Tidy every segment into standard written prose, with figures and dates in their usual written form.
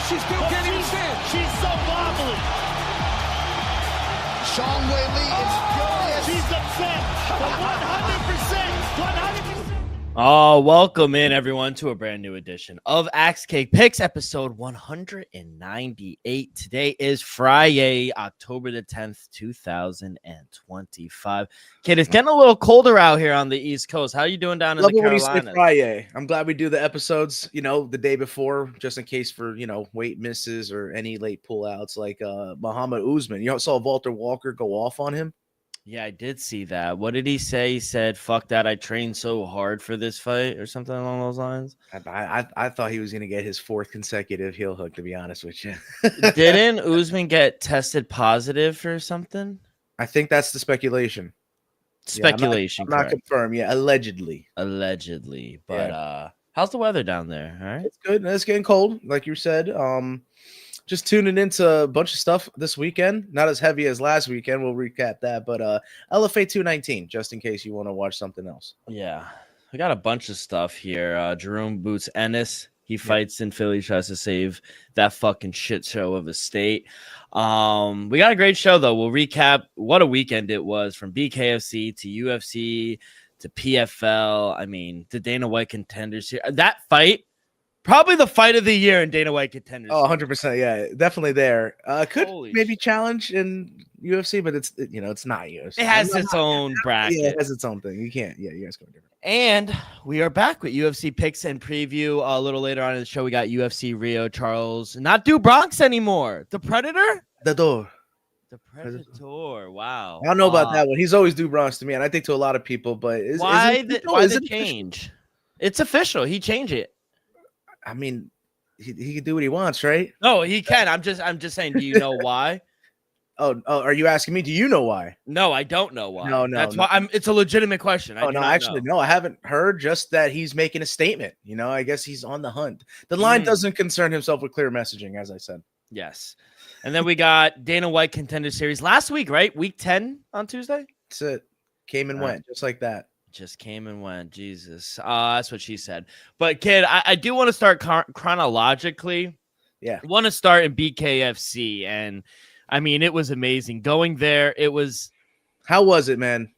she still can't even stand. She's so wobbly. Sean Whaley is furious. She's upset. But 100%. 100%. Oh, welcome in, everyone, to a brand new edition of Axe Cake Picks, episode 198. Today is Friday, October the 10th, 2025. Kid, it's getting a little colder out here on the East Coast. How are you doing down in the Carolinas? When you say Friday. I'm glad we do the episodes, the day before, just in case for, weight misses or any late pullouts like Muhammad Usman. You saw Walter Walker go off on him? Yeah, I did see that. What did he say? He said, fuck that, I trained so hard for this fight or something along those lines. I thought he was going to get his fourth consecutive heel hook, to be honest with you. Didn't Usman get tested positive for something? I think that's the speculation. Speculation. I'm not confirmed. Yeah, allegedly. Allegedly. But how's the weather down there? All right. It's good. It's getting cold, like you said. Just tuning into a bunch of stuff this weekend. Not as heavy as last weekend. We'll recap that. But LFA 219, just in case you want to watch something else. Yeah. We got a bunch of stuff here. Jerome Boots Ennis. He fights in Philly, tries to save that fucking shit show of a state. We got a great show, though. We'll recap what a weekend it was, from BKFC to UFC to PFL. I mean, the Dana White Contenders here. That fight, probably the fight of the year in Dana White Contenders. Oh, 100%. Yeah, definitely there. Could Holy maybe challenge in UFC, but it's not UFC. It has its own bracket. Yeah, it has its own thing. You can't. Yeah, you guys go different. And we are back with UFC picks and preview. A little later on in the show, we got UFC Rio. Charles, not Do Bronx anymore. The Predator? The door. The Predator. Wow. I don't know about that one. He's always Do Bronx to me, and I think to a lot of people. But why the change? It's official. He changed it. I mean, he can do what he wants, right? No, he can. I'm just saying. Do you know why? Oh, are you asking me? Do you know why? No, I don't know why. No. That's why it's a legitimate question. No, actually, no. I haven't heard. Just that he's making a statement. I guess he's on the hunt. The line doesn't concern himself with clear messaging, as I said. Yes. And then we got Dana White Contender Series last week, right? Week 10 on Tuesday. That's it. Came and went just like that. Just came and went. Jesus. That's what she said. But, kid, I do want to start chronologically. Yeah. I want to start in BKFC. And, I mean, it was amazing. Going there, it was... How was it, man?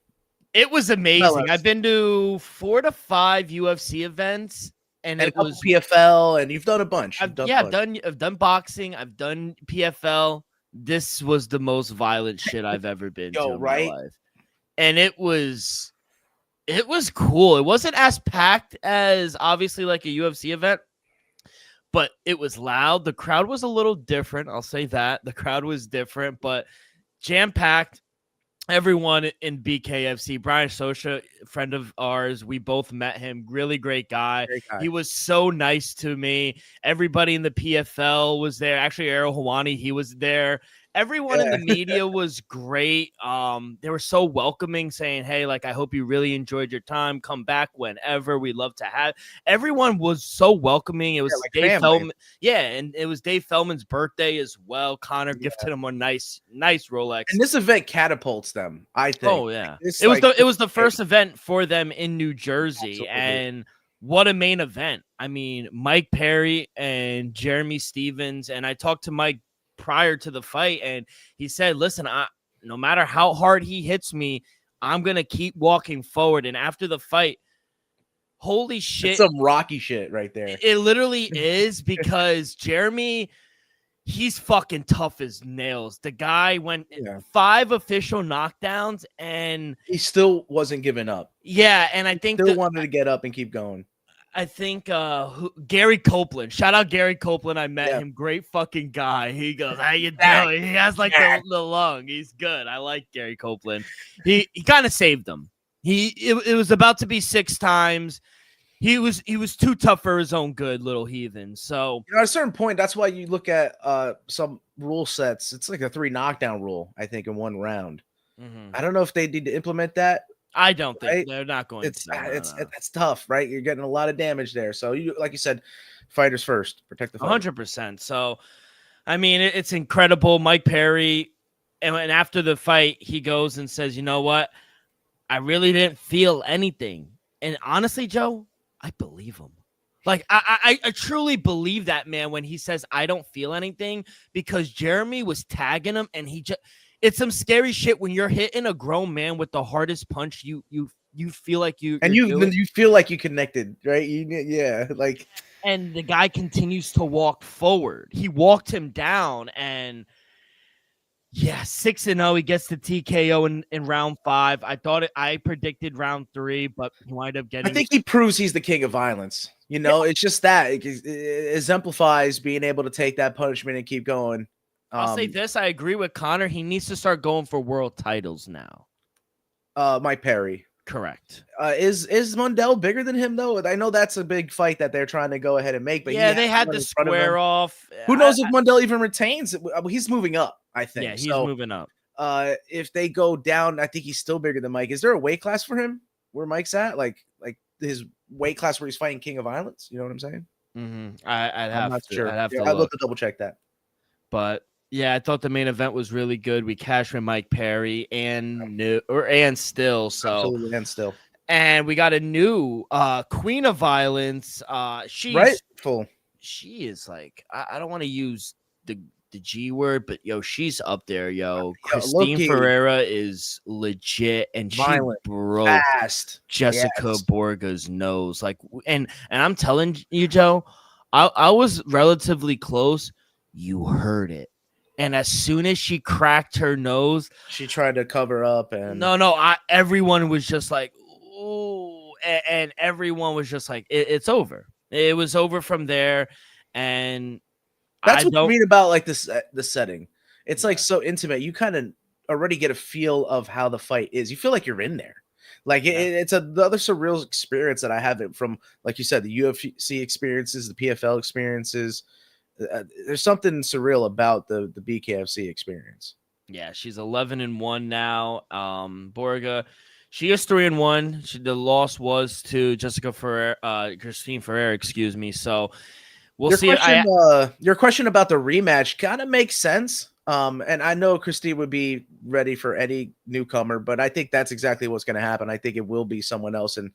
It was amazing. I've been to 4 to 5 UFC events. And it was PFL, and you've done a bunch. I've done boxing. I've done PFL. This was the most violent shit I've ever been to in my life. And it was cool. It wasn't as packed as obviously like a UFC event, but it was loud. The crowd was a little different. I'll say that. The crowd was different, but jam-packed. Everyone in BKFC, Brian Sosha, friend of ours, we both met him. Really great guy. He was so nice to me. Everybody in the PFL was there. Actually, Errol Hawani, he was there. Everyone in the media was great. They were so welcoming, saying, hey, I hope you really enjoyed your time. Come back whenever. We'd love to have. Everyone was so welcoming. It was Dave Feldman. Yeah, and it was Dave Feldman's birthday as well. Connor gifted him a nice Rolex. And this event catapults them, I think. Oh, yeah. It was the first event for them in New Jersey. Absolutely. And what a main event. I mean, Mike Perry and Jeremy Stevens. And I talked to Mike prior to the fight, and he said, listen, no matter how hard he hits me, I'm gonna keep walking forward. And after the fight, holy shit, it's some Rocky shit right there. It literally is, because Jeremy, he's fucking tough as nails. The guy went 5 official knockdowns, and he still wasn't giving up. Yeah, and I think still wanted to get up and keep going. I think Gary Copeland. Shout out Gary Copeland. I met him. Great fucking guy. He goes, how you doing? He has the lung. He's good. I like Gary Copeland. He kind of saved him. It was about to be 6 times. He was too tough for his own good, little heathen. So at a certain point, that's why you look at some rule sets. It's like a 3 knockdown rule, I think, in 1 round. Mm-hmm. I don't know if they need to implement that. I don't think they're not going to. It's tough, right? You're getting a lot of damage there. So you, like you said, fighters first, protect the fighter. 100%. So, I mean, it's incredible. Mike Perry, and after the fight, he goes and says, you know what? I really didn't feel anything. And honestly, Joe, I believe him. Like, I truly believe that, man, when he says, I don't feel anything, because Jeremy was tagging him, and it's some scary shit when you're hitting a grown man with the hardest punch. You feel like you feel like you connected, right? Like, and the guy continues to walk forward. He walked him down, and 6-0. He gets the TKO in round 5. I predicted round 3, but he wound up getting. I think he proves he's the king of violence. It's just that it exemplifies being able to take that punishment and keep going. I'll say this: I agree with Connor. He needs to start going for world titles now. Mike Perry, correct. Is Mundell bigger than him though? I know that's a big fight that they're trying to go ahead and make, but they had to square off. Who knows if Mundell even retains? He's moving up, I think. Yeah, he's moving up. If they go down, I think he's still bigger than Mike. Is there a weight class for him where Mike's at? Like his weight class where he's fighting King of Violence? You know what I'm saying? Mm-hmm. I'm not sure. I'd love to double check that. But yeah, I thought the main event was really good. We cashed with Mike Perry and still. So absolutely, and still. And we got a new Queen of Violence. She's rightful. She is like, I don't want to use the G word, but she's up there, Christine Ferreira is legit, and violent, she broke Jessica Borga's nose. Like, and I'm telling you, Joe, I was relatively close. You heard it. And as soon as she cracked her nose, she tried to cover up, and everyone was just like, ooh, and everyone was just like, it's over. It was over from there, and that's what I mean about like this the setting. It's like so intimate. You kind of already get a feel of how the fight is. You feel like you're in there. Like it's the other surreal experience that I have it from, like you said, the UFC experiences, the PFL experiences. There's something surreal about the BKFC experience. Yeah, she's 11-1 now. Borga, she is 3-1. The loss was to Christine Ferreira, excuse me. So we'll see. Your question about the rematch kind of makes sense. And I know Christine would be ready for any newcomer, but I think that's exactly what's going to happen. I think it will be someone else, and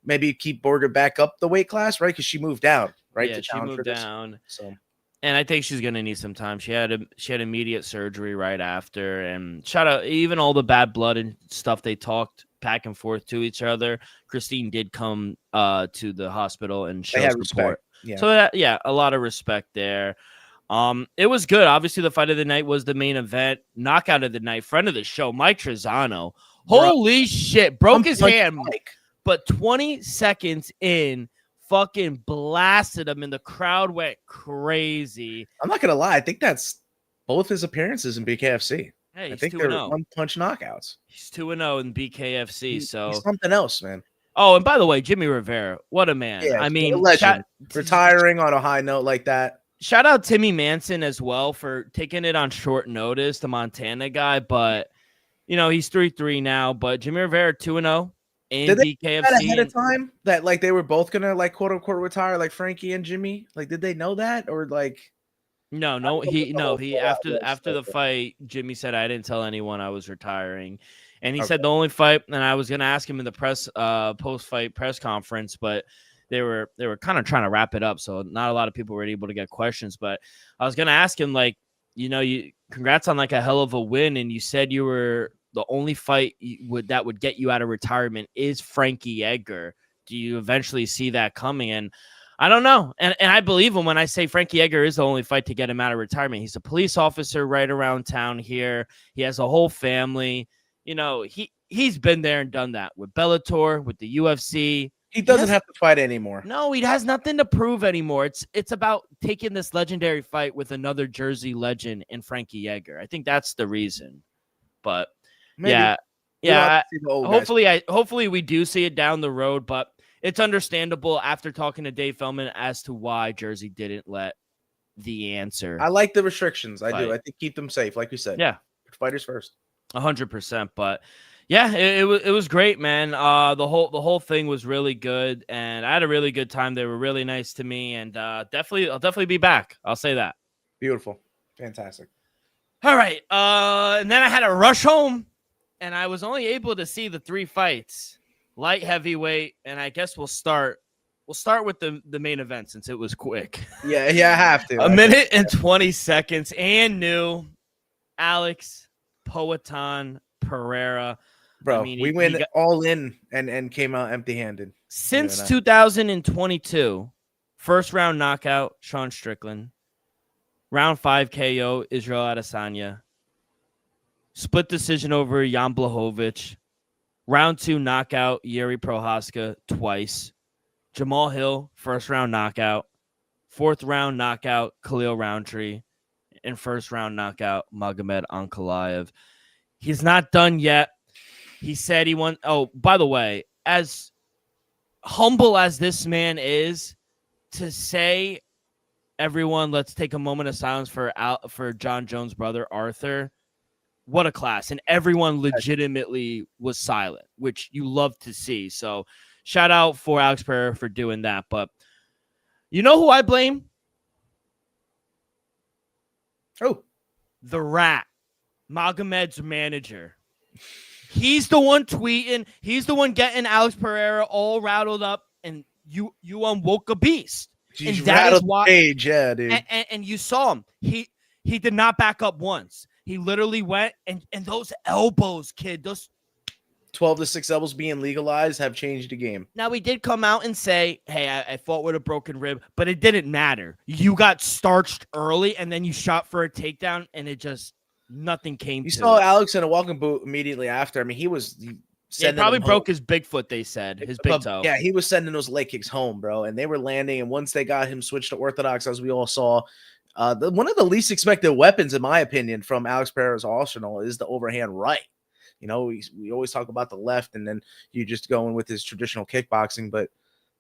maybe keep Borga back up the weight class, right? Because she moved down, right? Yeah, she moved down. So. And I think she's gonna need some time. She had immediate surgery right after, and shout out even all the bad blood and stuff. They talked back and forth to each other. Christine did come to the hospital and show support. Yeah. So a lot of respect there. It was good. Obviously, the fight of the night was the main event. Knockout of the night, friend of the show, Mike Trezano. Holy shit, broke his hand, but 20 seconds in, fucking blasted him, and the crowd went crazy. I'm not gonna lie, I think that's both his appearances in BKFC. Hey, I think they're one-punch knockouts. He's 2-0 in BKFC, he's so something else, man. Oh, and by the way, Jimmy Rivera, what a man! Yeah, I mean, legend. Retiring on a high note like that. Shout out Timmy Manson as well for taking it on short notice, the Montana guy. But he's 3-3 now. But Jimmy Rivera 2-0. Did they know that ahead of time that like they were both gonna like quote unquote retire, like Frankie and Jimmy? Like, did they know that, or like? No. He after the fight, Jimmy said, I didn't tell anyone I was retiring, and he said the only fight, and I was gonna ask him in the post fight press conference, but they were kind of trying to wrap it up, so not a lot of people were able to get questions. But I was gonna ask him, like, you congrats on like a hell of a win, and you said you were. The only fight that would get you out of retirement is Frankie Edgar. Do you eventually see that coming? And I don't know. And I believe him when I say Frankie Edgar is the only fight to get him out of retirement. He's a police officer right around town here. He has a whole family. He's been there and done that with Bellator, with the UFC. He doesn't have to fight anymore. No, he has nothing to prove anymore. It's about taking this legendary fight with another Jersey legend in Frankie Edgar. I think that's the reason. But maybe. Yeah. Hopefully we do see it down the road, but it's understandable after talking to Dave Feldman as to why Jersey didn't let the answer. I like the restrictions. I do. I think keep them safe, like you said. Yeah, fighters first. 100%. But yeah, it was great, man. The whole thing was really good, and I had a really good time. They were really nice to me, and I'll definitely be back. I'll say that. Beautiful, fantastic. All right, and then I had to rush home. And I was only able to see the 3 fights, light, heavyweight, and I guess we'll start we'll start with the main event since it was quick. Yeah, I have to. A minute and 20 seconds, and new Alex Poatan Pereira. Bro, I mean, we went all in and came out empty-handed. Since 2022, first round knockout, Sean Strickland. Round 5 KO, Israel Adesanya. Split decision over Jan Blachowicz. Round 2 knockout, Yuri Prohaska twice. Jamal Hill, first round knockout. 4th round knockout, Khalil Roundtree. And first round knockout, Magomed Ankalaev. He's not done yet. He said he won. Oh, by the way, as humble as this man is, to say, everyone, let's take a moment of silence for John Jones' brother, Arthur. What a class. And everyone legitimately was silent, which you love to see. So shout out for Alex Pereira for doing that. But you know who I blame? Oh, the Rat, Magomed's manager. He's the one tweeting. He's the one getting Alex Pereira all rattled up, and you unwoke a beast. Jeez, and that is why, page, yeah, dude. And you saw him. He did not back up once. He literally went and those elbows, kid. Those 12-6 elbows being legalized have changed the game. Now, he did come out and say, hey, I fought with a broken rib, but it didn't matter. You got starched early, and then you shot for a takedown, and it just, nothing came to it. You saw Alex in a walking boot immediately after. I mean, he probably broke his big foot, they said, his big toe. Yeah, he was sending those leg kicks home, bro, and they were landing, and once they got him switched to orthodox, as we all saw, one of the least expected weapons, in my opinion, from Alex Pereira's arsenal is the overhand right. You know, we always talk about the left, and then you just go in with his traditional kickboxing. But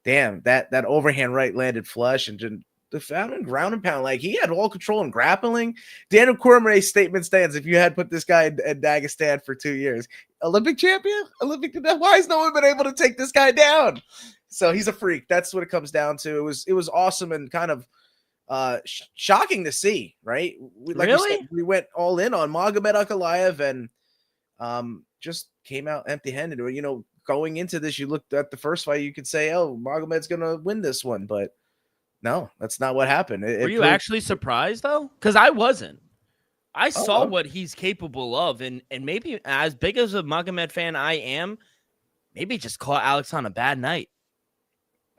damn, that overhand right landed flush, and just the found ground and pound. Like, he had all control and grappling. Daniel Cormier's statement stands. If you had put this guy in Dagestan for 2 years, Olympic champion, why has no one been able to take this guy down? So he's a freak. That's what it comes down to. It was awesome and kind of shocking to see. Right? We went all in on Magomed Ankalaev and just came out empty-handed. You know, going into this, you looked at the first fight, you could say, oh, Magomed's gonna win this one, but no, that's not what happened. Were you actually surprised though? Because I wasn't. I saw what he's capable of, and maybe as big as a Magomed fan I am, maybe just caught Alex on a bad night.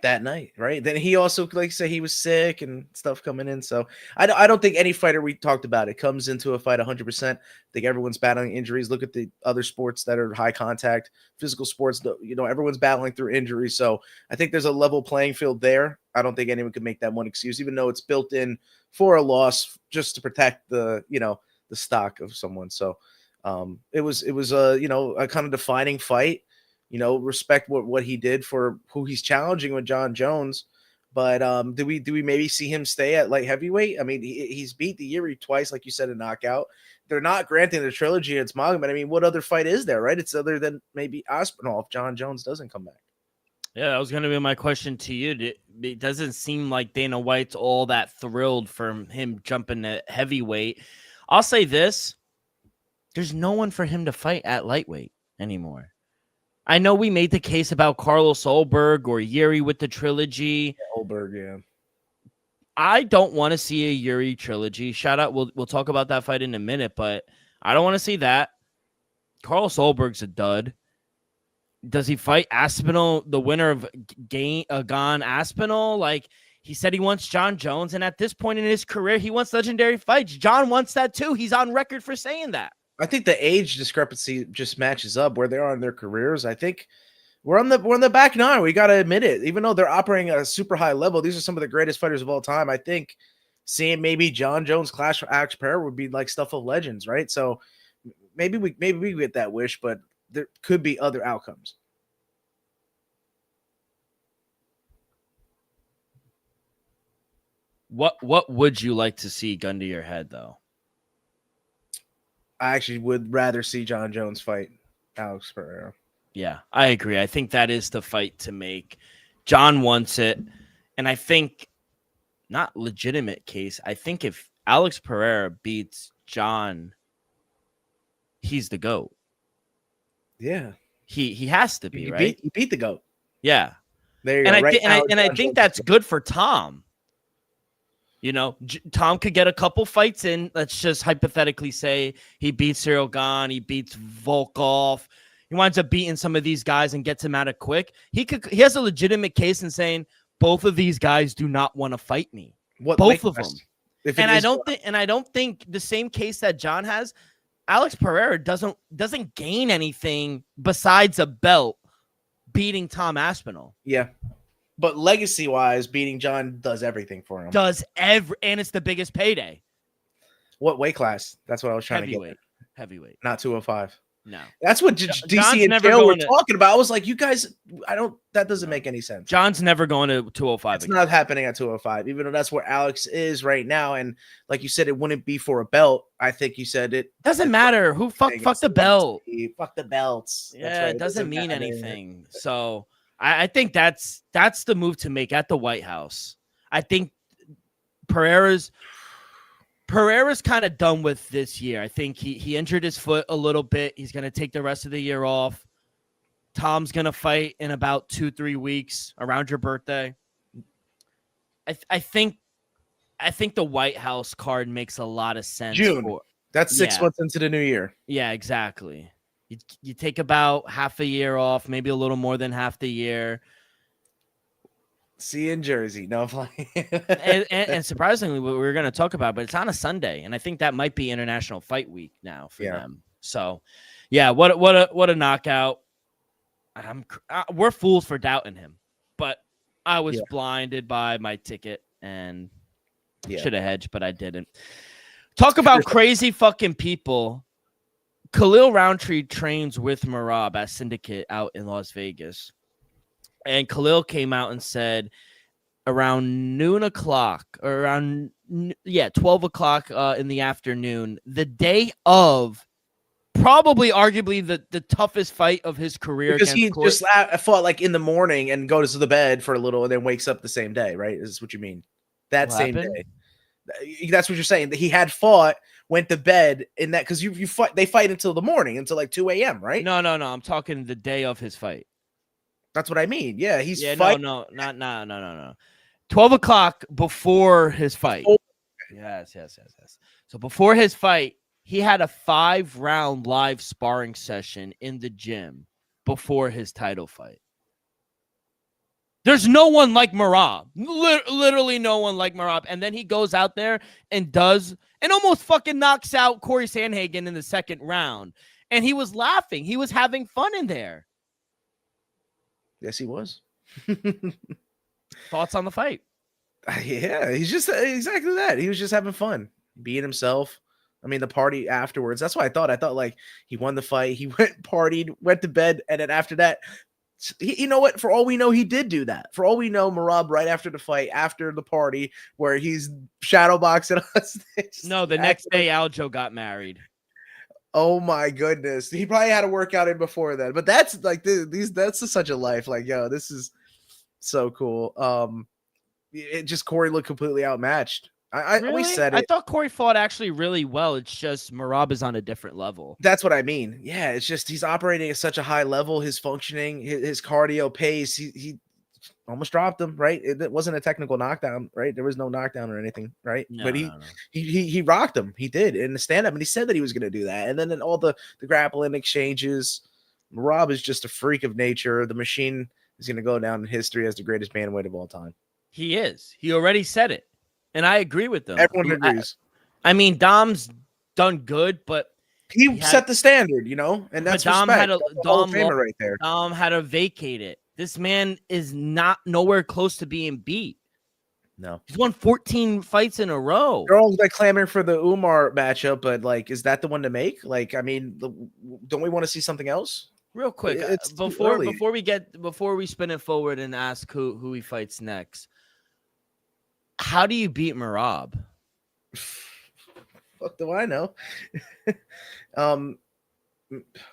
That night, right? Then he also, like I said, he was sick and stuff coming in. So I don't think any fighter, we talked about it, comes into a fight 100%. I think everyone's battling injuries. Look at the other sports that are high contact, physical sports. You know, everyone's battling through injuries. So I think there's a level playing field there. I don't think anyone could make that one excuse, even though it's built in for a loss just to protect the stock of someone. So it was a kind of defining fight. You know, respect what he did for who he's challenging with John Jones. But do we maybe see him stay at light heavyweight? I mean, he's beat the Yuri twice, like you said, a knockout. They're not granting the trilogy against Magomed. I mean, what other fight is there, right? It's other than maybe Aspinall if John Jones doesn't come back. Yeah, that was going to be my question to you. It doesn't seem like Dana White's all that thrilled from him jumping to heavyweight. I'll say this. There's no one for him to fight at lightweight anymore. I know we made the case about Carlos Ulberg or Yuri with the trilogy. Yeah, Ulberg, yeah. I don't want to see a Yuri trilogy. Shout out. We'll talk about that fight in a minute, but I don't want to see that. Carlos Ulberg's a dud. Does he fight Aspinall, the winner of Gan Aspinall? Like, he said he wants John Jones, and at this point in his career, he wants legendary fights. John wants that too. He's on record for saying that. I think the age discrepancy just matches up where they are in their careers. I think we're on the back nine. We got to admit it. Even though they're operating at a super high level, these are some of the greatest fighters of all time. I think seeing maybe John Jones clash with Alex Pereira would be like stuff of legends, right? So maybe we get that wish, but there could be other outcomes. What would you like to see, gun to your head, though? I actually would rather see John Jones fight Alex Pereira. Yeah, I agree. I think that is the fight to make. John wants it. And I think, not legitimate case, I think if Alex Pereira beats John, he's the GOAT. Yeah. He has to be, right? He beat the GOAT. Yeah. There you go. I think that's good for Tom. You know, Tom could get a couple fights in. Let's just hypothetically say he beats Cyril Gane, he beats Volkov. He winds up beating some of these guys and gets him out of quick. He has a legitimate case in saying both of these guys do not want to fight me. Both of them. And I don't think the same case that John has, Alex Pereira doesn't gain anything besides a belt beating Tom Aspinall. Yeah. But legacy-wise, beating John does everything for him. And it's the biggest payday. What weight class? That's what I was trying to get. Heavyweight. Not 205. No. That's what DC and Joe were talking about. I was like, you guys, that doesn't make any sense. John's never going to 205. It's not happening at 205, even though that's where Alex is right now. And like you said, it wouldn't be for a belt. I think you said it. Doesn't matter. Who fuck the belt. Fuck the belts. Yeah, right. It doesn't mean anything. So I think that's the move to make at the White House. I think Pereira's kind of done with this year. I think he injured his foot a little bit. He's going to take the rest of the year off. Tom's going to fight in about 2-3 weeks around your birthday. I think the White House card makes a lot of sense. June. That's 6 months into the new year. Yeah, exactly. You take about half a year off, maybe a little more than half the year. See you in Jersey. No playing. and surprisingly, what we're going to talk about, but it's on a Sunday, and I think that might be International Fight Week now for them. So, yeah, what a knockout! We're fools for doubting him, but I was blinded by my ticket and should have hedged, but I didn't. Talk about crazy fucking people. Khalil Roundtree trains with Merab at Syndicate out in Las Vegas. And Khalil came out and said around 12 o'clock in the afternoon, the day of probably arguably the toughest fight of his career. Because he just fought like in the morning and goes to the bed for a little and then wakes up the same day, right? Is this what you mean? That same day. That's what you're saying. That he had fought, went to bed in that because you fight. They fight until the morning, until like 2 a.m. Right? No. I'm talking the day of his fight. That's what I mean. Yeah, he's no. 12 o'clock before his fight. Oh. Yes. So before his fight, he had a 5-round live sparring session in the gym before his title fight. There's no one like Merab. Literally no one like Merab. And then he goes out there and almost fucking knocks out Corey Sandhagen in the second round. And he was laughing. He was having fun in there. Yes, he was. Thoughts on the fight? Yeah, he's just exactly that. He was just having fun, being himself. I mean, the party afterwards. That's what I thought. I thought like he won the fight. He partied, went to bed. And then after that, you know what? For all we know, he did do that. For all we know, Merab, right after the fight, after the party, where he's shadowboxing us. No, the next day, Aljo got married. Oh my goodness. He probably had a workout in before then. But that's like that's just such a life. Like, yo, this is so cool. Corey looked completely outmatched. I always said it. I thought Corey fought actually really well. It's just Merab is on a different level. That's what I mean. Yeah, it's just he's operating at such a high level. His functioning, his cardio pace, he almost dropped him, right? It wasn't a technical knockdown, right? There was no knockdown or anything, right? No, but he rocked him. He did in the stand-up, and he said that he was going to do that. And then in all the grappling exchanges, Merab is just a freak of nature. The machine is going to go down in history as the greatest bantamweight of all time. He is. He already said it. And I agree with them. Everyone agrees. I mean, Dom's done good, but he set the standard, you know, and that's Dom respect. had Dom right there. Dom had to vacate it. This man is nowhere close to being beat. No, he's won 14 fights in a row. They're all like clamoring for the Umar matchup, but like, is that the one to make? Like, I mean, don't we want to see something else? Real quick, before we spin it forward and ask who he fights next. How do you beat Merab? Fuck do I know?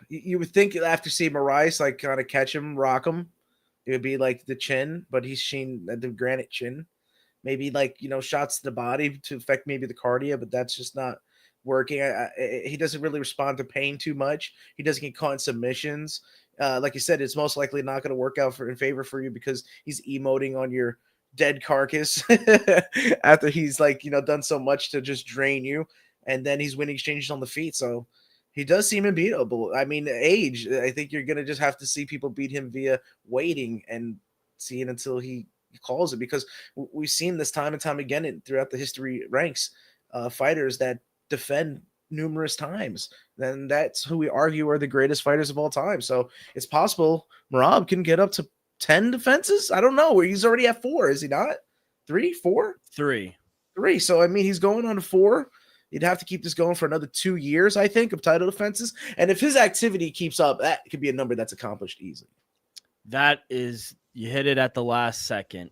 You would think after seeing Moraes like kind of catch him, rock him, it would be like the chin, but he's seen the granite chin. Maybe like, you know, shots to the body to affect maybe the cardio, but that's just not working. He doesn't really respond to pain too much. He doesn't get caught in submissions. Like you said, it's most likely not going to work out in favor for you because he's emoting on your dead carcass after he's like, done so much to just drain you. And then he's winning exchanges on the feet. So he does seem unbeatable. I mean, age, I think you're going to just have to see people beat him via waiting and seeing until he calls it, because we've seen this time and time again throughout the history ranks, fighters that defend numerous times. Then that's who we argue are the greatest fighters of all time. So it's possible Merab can get up to 10 defenses. I don't know. Where he's already at 4, is he not? 3, 4? 3. So I mean, he's going on to 4. You'd have to keep this going for another 2 years, I think, of title defenses. And if his activity keeps up, that could be a number that's accomplished easily. That is, you hit it at the last second.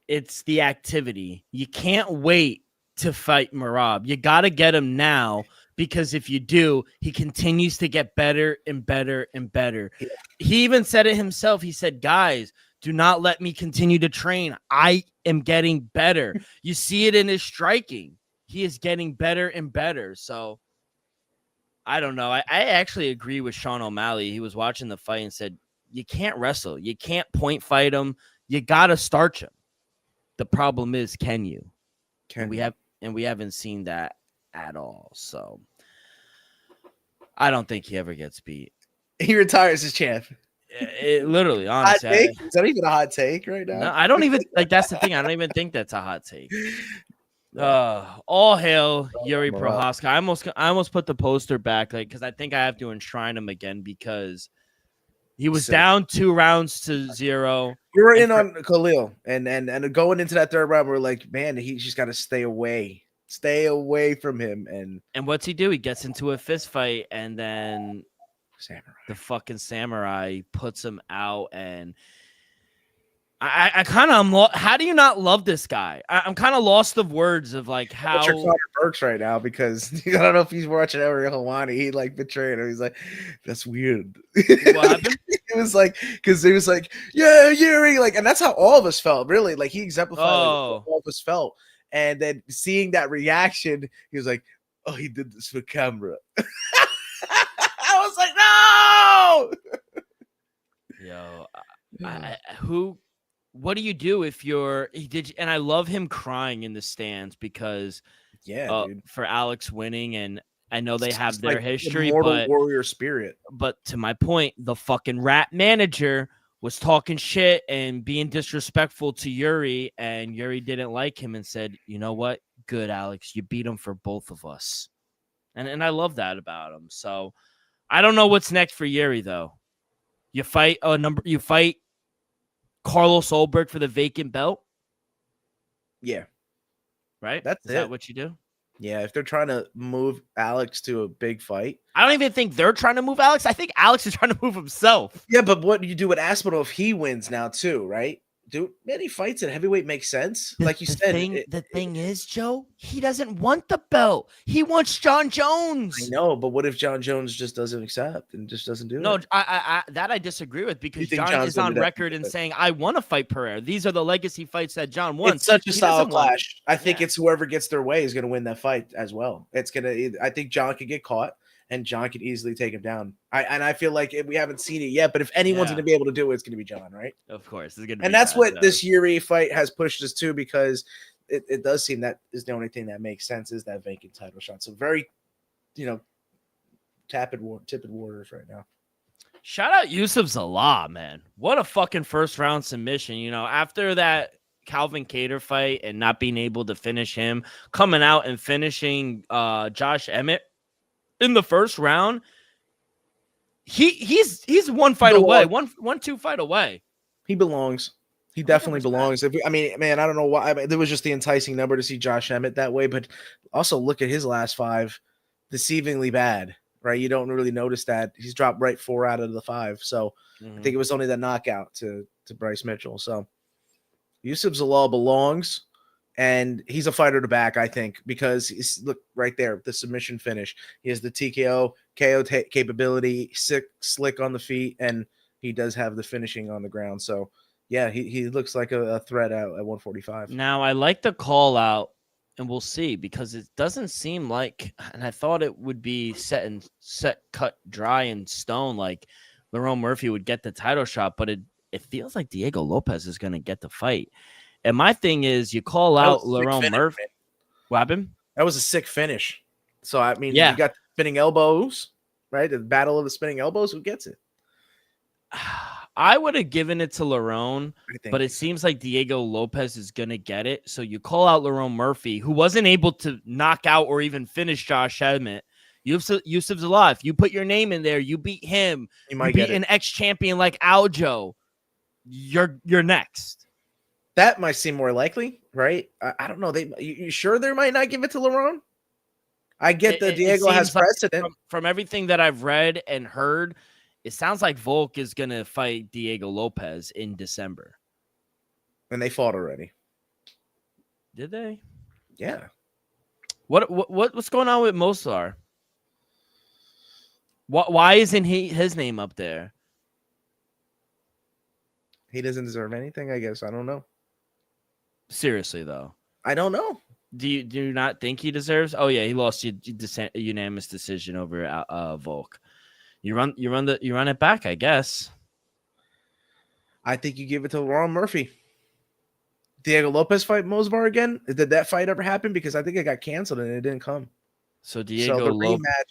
It's the activity. You can't wait to fight Merab. You got to get him now, because if you do, he continues to get better and better and better. Yeah. He even said it himself. He said, guys, do not let me continue to train. I am getting better. You see it in his striking. He is getting better and better. So I don't know. I actually agree with Sean O'Malley. He was watching the fight and said, you can't wrestle. You can't point fight him. You got to starch him. The problem is, can you? We haven't seen that at all. So I don't think he ever gets beat. He retires as champ. Literally, honestly. Hot take? Is that even a hot take right now? No, I don't even like. That's the thing. I don't even think that's a hot take. All hail Yuri Prochazka. I almost put the poster back, like, because I think I have to enshrine him again, because he was down 2 rounds to 0. You were in on Khalil, and going into that third round, we're like, man, he's just got to stay away from him. And what's he do? He gets into a fist fight, and then the fucking samurai puts him out. And I kind of how do you not love this guy? I'm kind of lost of words of like how Connor Burks right now, because I don't know if he's watching Ariel Helwani. He like betrayed him. He's like, that's weird. What happened? It was like, because he was like, yeah, Yuri, like, and that's how all of us felt. Really, like, he exemplified like, how all of us felt. And then seeing that reaction, he was like, oh, he did this for camera. I was like, no. Yo, what do you do if and I love him crying in the stands, because for Alex winning, and I know they have their history, but warrior spirit. But to my point, the fucking rat manager was talking shit and being disrespectful to Yuri, and Yuri didn't like him and said, you know what? Good, Alex. You beat him for both of us. And I love that about him. So I don't know what's next for Yuri, though. You fight Carlos Ulberg for the vacant belt? Yeah. Right? Is that what you do? Yeah, if they're trying to move Alex to a big fight. I don't even think they're trying to move Alex. I think Alex is trying to move himself. Yeah, but what do you do with Aspinall if he wins now too, right? Dude, many fights at heavyweight make sense. Like you said. The thing is, Joe, he doesn't want the belt. He wants John Jones. I know, but what if John Jones just doesn't accept and just doesn't do it? No, I disagree with, because John is on record and saying, I want to fight Pereira. These are the legacy fights that John wants. It's such a style clash. I think it's whoever gets their way is going to win that fight as well. I think John could get caught, and John could easily take him down. I feel like we haven't seen it yet, but if anyone's going to be able to do it, it's going to be John, right? Of course. And that's what this Yuri fight has pushed us to, because it does seem that is the only thing that makes sense, is that vacant title shot. So very, tepid waters right now. Shout out Yusuf Zallah, man. What a fucking first round submission. After that Calvin Kattar fight and not being able to finish him, coming out and finishing Josh Emmett in the first round. He's 1 fight away, one 2 fight away. He belongs. He definitely belongs. Man, I don't know why. There was just the enticing number to see Josh Emmett that way, but also look at his last 5, deceivingly bad, right? You don't really notice that he's dropped right 4 out of the 5. So I think it was only the knockout to Bryce Mitchell. So Yusuf Zalal belongs. And he's a fighter to back, I think, because look right there, the submission finish. He has the TKO, KO capability, slick on the feet, and he does have the finishing on the ground. So, yeah, he looks like a threat out at 145. Now, I like the call out, and we'll see, because it doesn't seem like, and I thought it would be set, cut, dry, in stone, like Lerone Murphy would get the title shot, but it feels like Diego Lopez is going to get the fight. And my thing is, you call out Lerone Murphy. What happened? That was a sick finish. So, I mean, yeah. You got the spinning elbows, right? The battle of the spinning elbows. Who gets it? I would have given it to Lerone, but it seems like Diego Lopez is going to get it. So you call out Lerone Murphy, who wasn't able to knock out or even finish Josh Emmett. Yusuf Zalal, if you put your name in there, you beat him. You beat an ex-champion like Aljo. You're next. That might seem more likely, right? I don't know. You sure they might not give it to Lerone? I get that Diego has precedent. Like from everything that I've read and heard, it sounds like Volk is going to fight Diego Lopez in December. And they fought already. Did they? Yeah. What's going on with Mosar? Why isn't his name up there? He doesn't deserve anything, I guess. I don't know. Seriously, though. I don't know. Do you not think he deserves? Oh, yeah, he lost a unanimous decision over Volk. You run it back, I guess. I think you give it to Lerone Murphy. Diego Lopez fight Mosbar again? Did that fight ever happen? Because I think it got canceled and it didn't come. So Diego Lopez,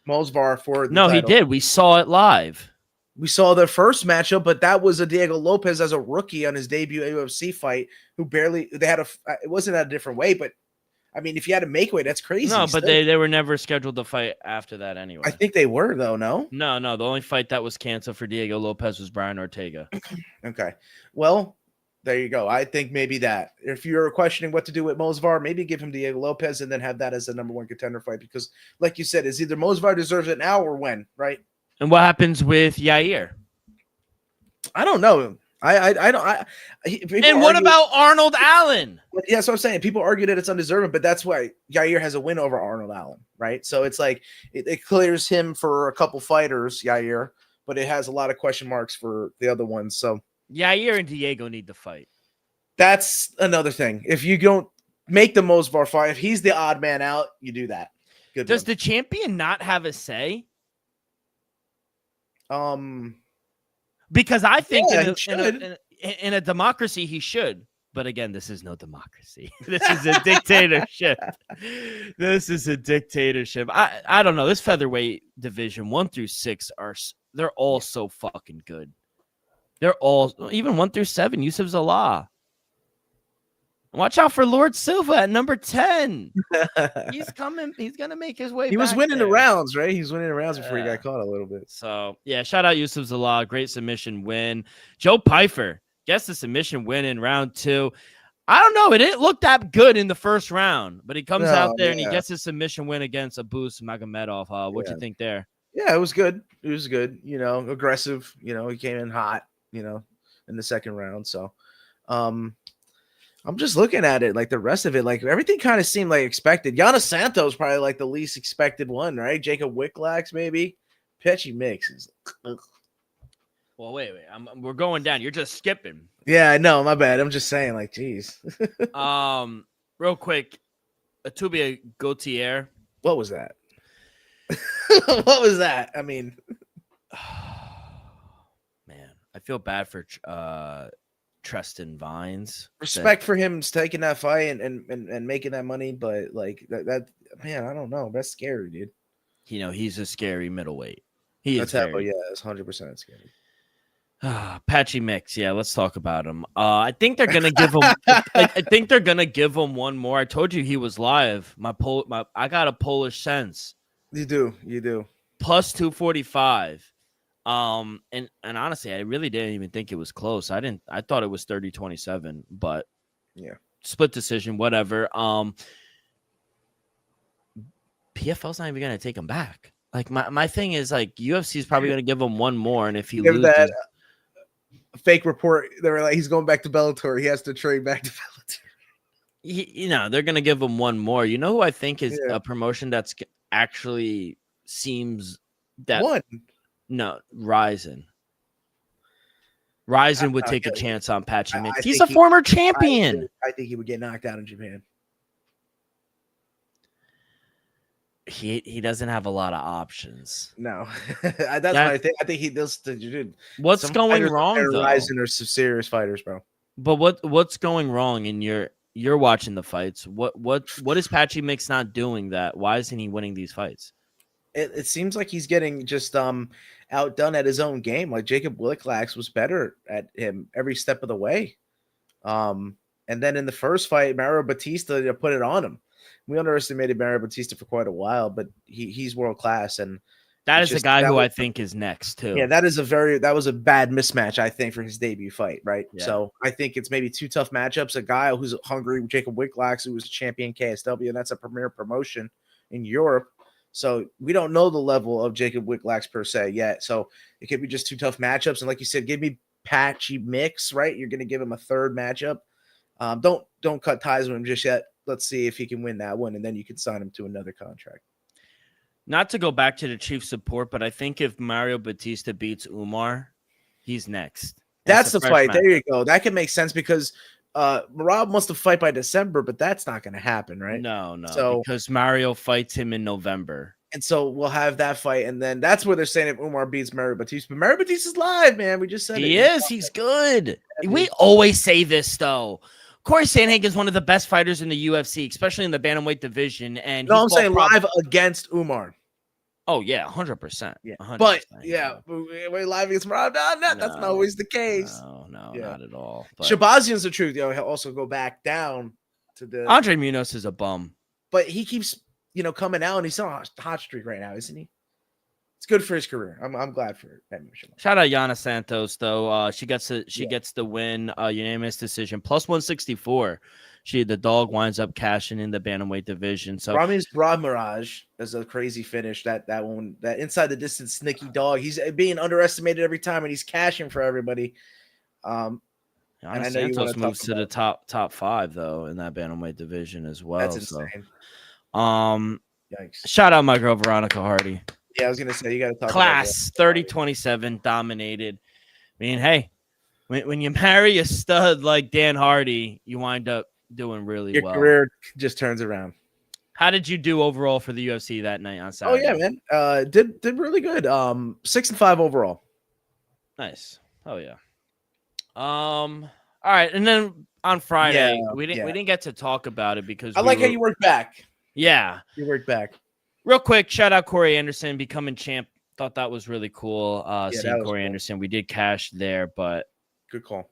Mosbar for the no, title. He did. We saw it live. We saw the first matchup, but that was a Diego Lopez as a rookie on his debut UFC fight. It wasn't at a different weight, but I mean, if you had to make weight, that's crazy. No, but they were never scheduled to fight after that anyway. I think they were, though, no? No. The only fight that was canceled for Diego Lopez was Brian Ortega. Okay. Well, there you go. I think maybe that. If you're questioning what to do with Mosvar, maybe give him Diego Lopez and then have that as the number one contender fight. Because, like you said, it's either Mosvar deserves it now or when, right? And what happens with Yair? I don't know. And what about Arnold Allen? Yeah, that's what I'm saying. People argue that it's undeserving, but that's why Yair has a win over Arnold Allen, right? So it's like it clears him for a couple fighters, Yair, but it has a lot of question marks for the other ones. So Yair and Diego need to fight. That's another thing. If you don't make the Mosbar fight, if he's the odd man out, you do that. Good. Does the champion not have a say? Because I think in a democracy, he should. But again, this is no democracy. This is a dictatorship. I don't know. This featherweight division 1 through 6 they're all so fucking good. They're all, even 1 through 7. Yusuf Zalal. Watch out for Lord Silva at number 10. He's coming. He's going to make his way back. He was winning the rounds, right? He was winning the rounds before he got caught a little bit. So, yeah, shout out Yusuf Zalal. Great submission win. Joe Pyfer gets the submission win in round 2. I don't know. It didn't look that good in the first round, but he comes out there and he gets his submission win against Abus Magomedov. What'd you think there? Yeah, it was good. It was good. Aggressive. He came in hot, in the second round. So, I'm just looking at it, like the rest of it, like everything kind of seemed like expected. Yana Santos probably like the least expected one, right? Jacob Wicklax maybe. Petchy Mix is. Well, wait. We're going down. You're just skipping. Yeah, I know. My bad. I'm just saying, like, geez. Real quick, Atubia Gautier. What was that? What was that? I mean, man, I feel bad for Tristan Vines. Respect for him taking that fight and making that money, but like that man, I don't know. That's scary, dude. He's a scary middleweight. It's 100% scary. Patchy Mix, yeah, let's talk about him. I think they're gonna give him. I think they're gonna give him one more. I told you he was live. I got a Polish sense. You do. Plus 245. And honestly, I really didn't even think it was close. I thought it was 30-27, but yeah, split decision, whatever. PFL's not even gonna take him back. Like my thing is like UFC is probably gonna give him one more, and if he loses, that fake report, they were like he's going back to Bellator. He has to trade back to Bellator. They're gonna give him one more. You know who I think is a promotion that's actually seems that one. No, Ryzen. Ryzen would take a chance on Patchy Mix. He's a former champion. I think he would get knocked out in Japan. he doesn't have a lot of options. No, that's what I think. I think he does. Dude, what's going wrong though? Horizon are some serious fighters, bro. But what's going wrong in you're watching the fights? What is Patchy Mix not doing that? Why isn't he winning these fights? It seems like he's getting just outdone at his own game. Like Jacob Wicklax was better at him every step of the way. And then in the first fight, Mario Batista put it on him. We underestimated Mario Batista for quite a while, but he's world class, and that is a guy who I think is next too. Yeah, that was a bad mismatch, I think, for his debut fight, right? Yeah. So I think it's maybe two tough matchups. A guy who's hungry, Jacob Wicklax, who was champion KSW, and that's a premier promotion in Europe. So we don't know the level of Jacob Wicklax per se yet. So it could be just two tough matchups. And like you said, give me Patchy Mix, right? You're going to give him a third matchup. Don't cut ties with him just yet. Let's see if he can win that one, and then you can sign him to another contract. Not to go back to the chief support, but I think if Mario Batista beats Umar, he's next. That's the fight. Match. There you go. That can make sense because Rob wants to fight by December, but that's not going to happen, right? No. So, because Mario fights him in November. And so we'll have that fight, and then that's where they're saying if Umar beats Mario Batista. But Mario Batista's live, man. We just said he is. He's good. We always say this, though. Corey Sandhagen is one of the best fighters in the UFC, especially in the bantamweight division. And no, I'm saying live against Umar. Oh yeah, 100%. Yeah, 100%, but yeah, we're live against Rob. No, that's not always the case. No, not at all. But Shabazian's the truth. He'll also go back down to the. Andre Munoz is a bum, but he keeps coming out, and he's on a hot streak right now, isn't he? It's good for his career. I'm glad for it. Shout out Yana Santos though. She gets the win, unanimous decision, plus 164. The dog winds up cashing in the bantamweight division. So Rami's Mirage is a crazy finish. That one, that inside the distance sneaky dog. He's being underestimated every time, and he's cashing for everybody. Yana Santos moves to the top 5 though in that bantamweight division as well. That's insane. Yikes. Shout out my girl Veronica Hardy. Yeah, I was gonna say you got to talk class 30-27 dominated. I mean, hey, when you marry a stud like Dan Hardy, you wind up doing really well. Your career just turns around. How did you do overall for the UFC that night on Saturday? Oh yeah, man. Did really good. 6-5 overall. Nice. Oh yeah. All right, and then on Friday we didn't get to talk about it because I like how you worked back. Yeah, you worked back. Real quick, shout out Corey Anderson becoming champ. Thought that was really cool. Seeing Corey Anderson, we did cash there, but good call.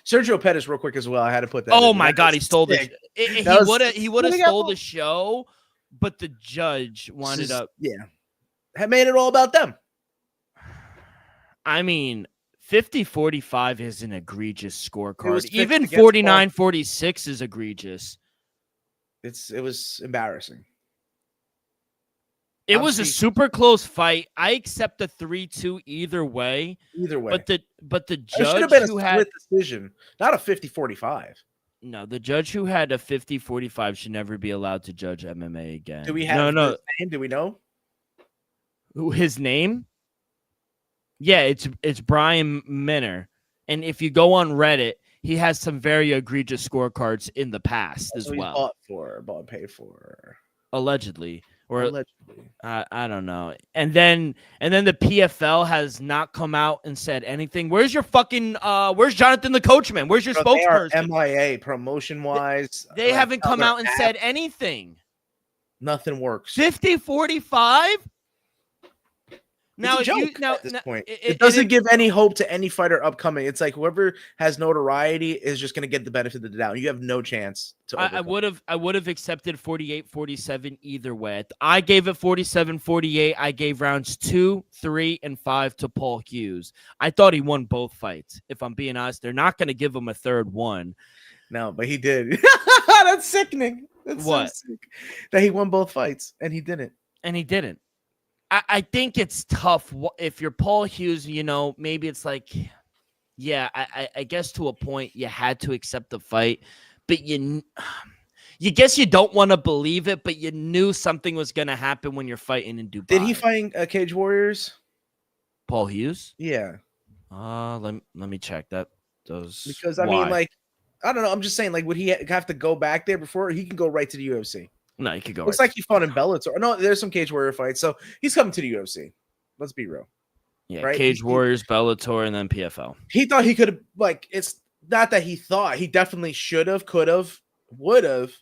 Sergio Pettis, real quick as well. I had to put that. Oh my God, he stole the. He would have stole the show, but the judge wanted up. Yeah, had made it all about them. I mean, 50-45 is an egregious scorecard. Even 49-46 is egregious. It was embarrassing. It was a super close fight. I accept a 3-2 either way. But the judge should have been a split decision, not a 50-45. No, the judge who had a 50-45 should never be allowed to judge MMA again. Do we have his name? Do we know? His name? Yeah, it's Brian Minner. And if you go on Reddit, he has some very egregious scorecards in the past as well. Bought and paid for. Allegedly. Or allegedly. I don't know. And then the PFL has not come out and said anything. Where's your fucking where's Jonathan the coachman? Where's your spokesperson? They are MIA promotion wise. They haven't come out and said anything. Nothing works. 50-45? Now, at this point, it doesn't give any hope to any fighter upcoming. It's like whoever has notoriety is just going to get the benefit of the doubt. You have no chance to. I would have accepted 48-47 either way. I gave it 47-48. I gave rounds 2, 3, and 5 to Paul Hughes. I thought he won both fights. If I'm being honest, they're not going to give him a third one. No, but he did. That's sickening. That's so sick that he won both fights and he didn't. I think it's tough if you're Paul Hughes, maybe it's like, yeah, I guess to a point you had to accept the fight, but you guess you don't want to believe it, but you knew something was going to happen when you're fighting in Dubai. Did he fight Cage Warriors? Paul Hughes? Yeah. Let me check that. Because I mean, like, I don't know. I'm just saying, like, would he have to go back there before he can go right to the UFC? No, he could go. Looks like he fought in Bellator. No, there's some Cage Warrior fights. So he's coming to the UFC. Let's be real. Yeah, right? Cage Warriors, Bellator, and then PFL. He thought he could have, it's not that he thought. He definitely should have, could have, would have,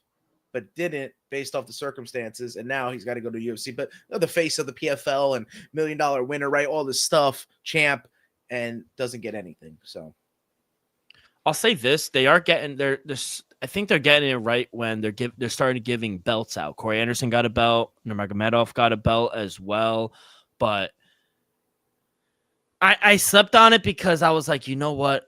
but didn't based off the circumstances. And now he's got to go to UFC. But the face of the PFL and $1 million winner, right? All this stuff, champ, and doesn't get anything. So I'll say this: they are getting I think they're getting it right when they're starting giving belts out. Corey Anderson got a belt, Nurmagomedov got a belt as well, but I slept on it because I was like, you know what?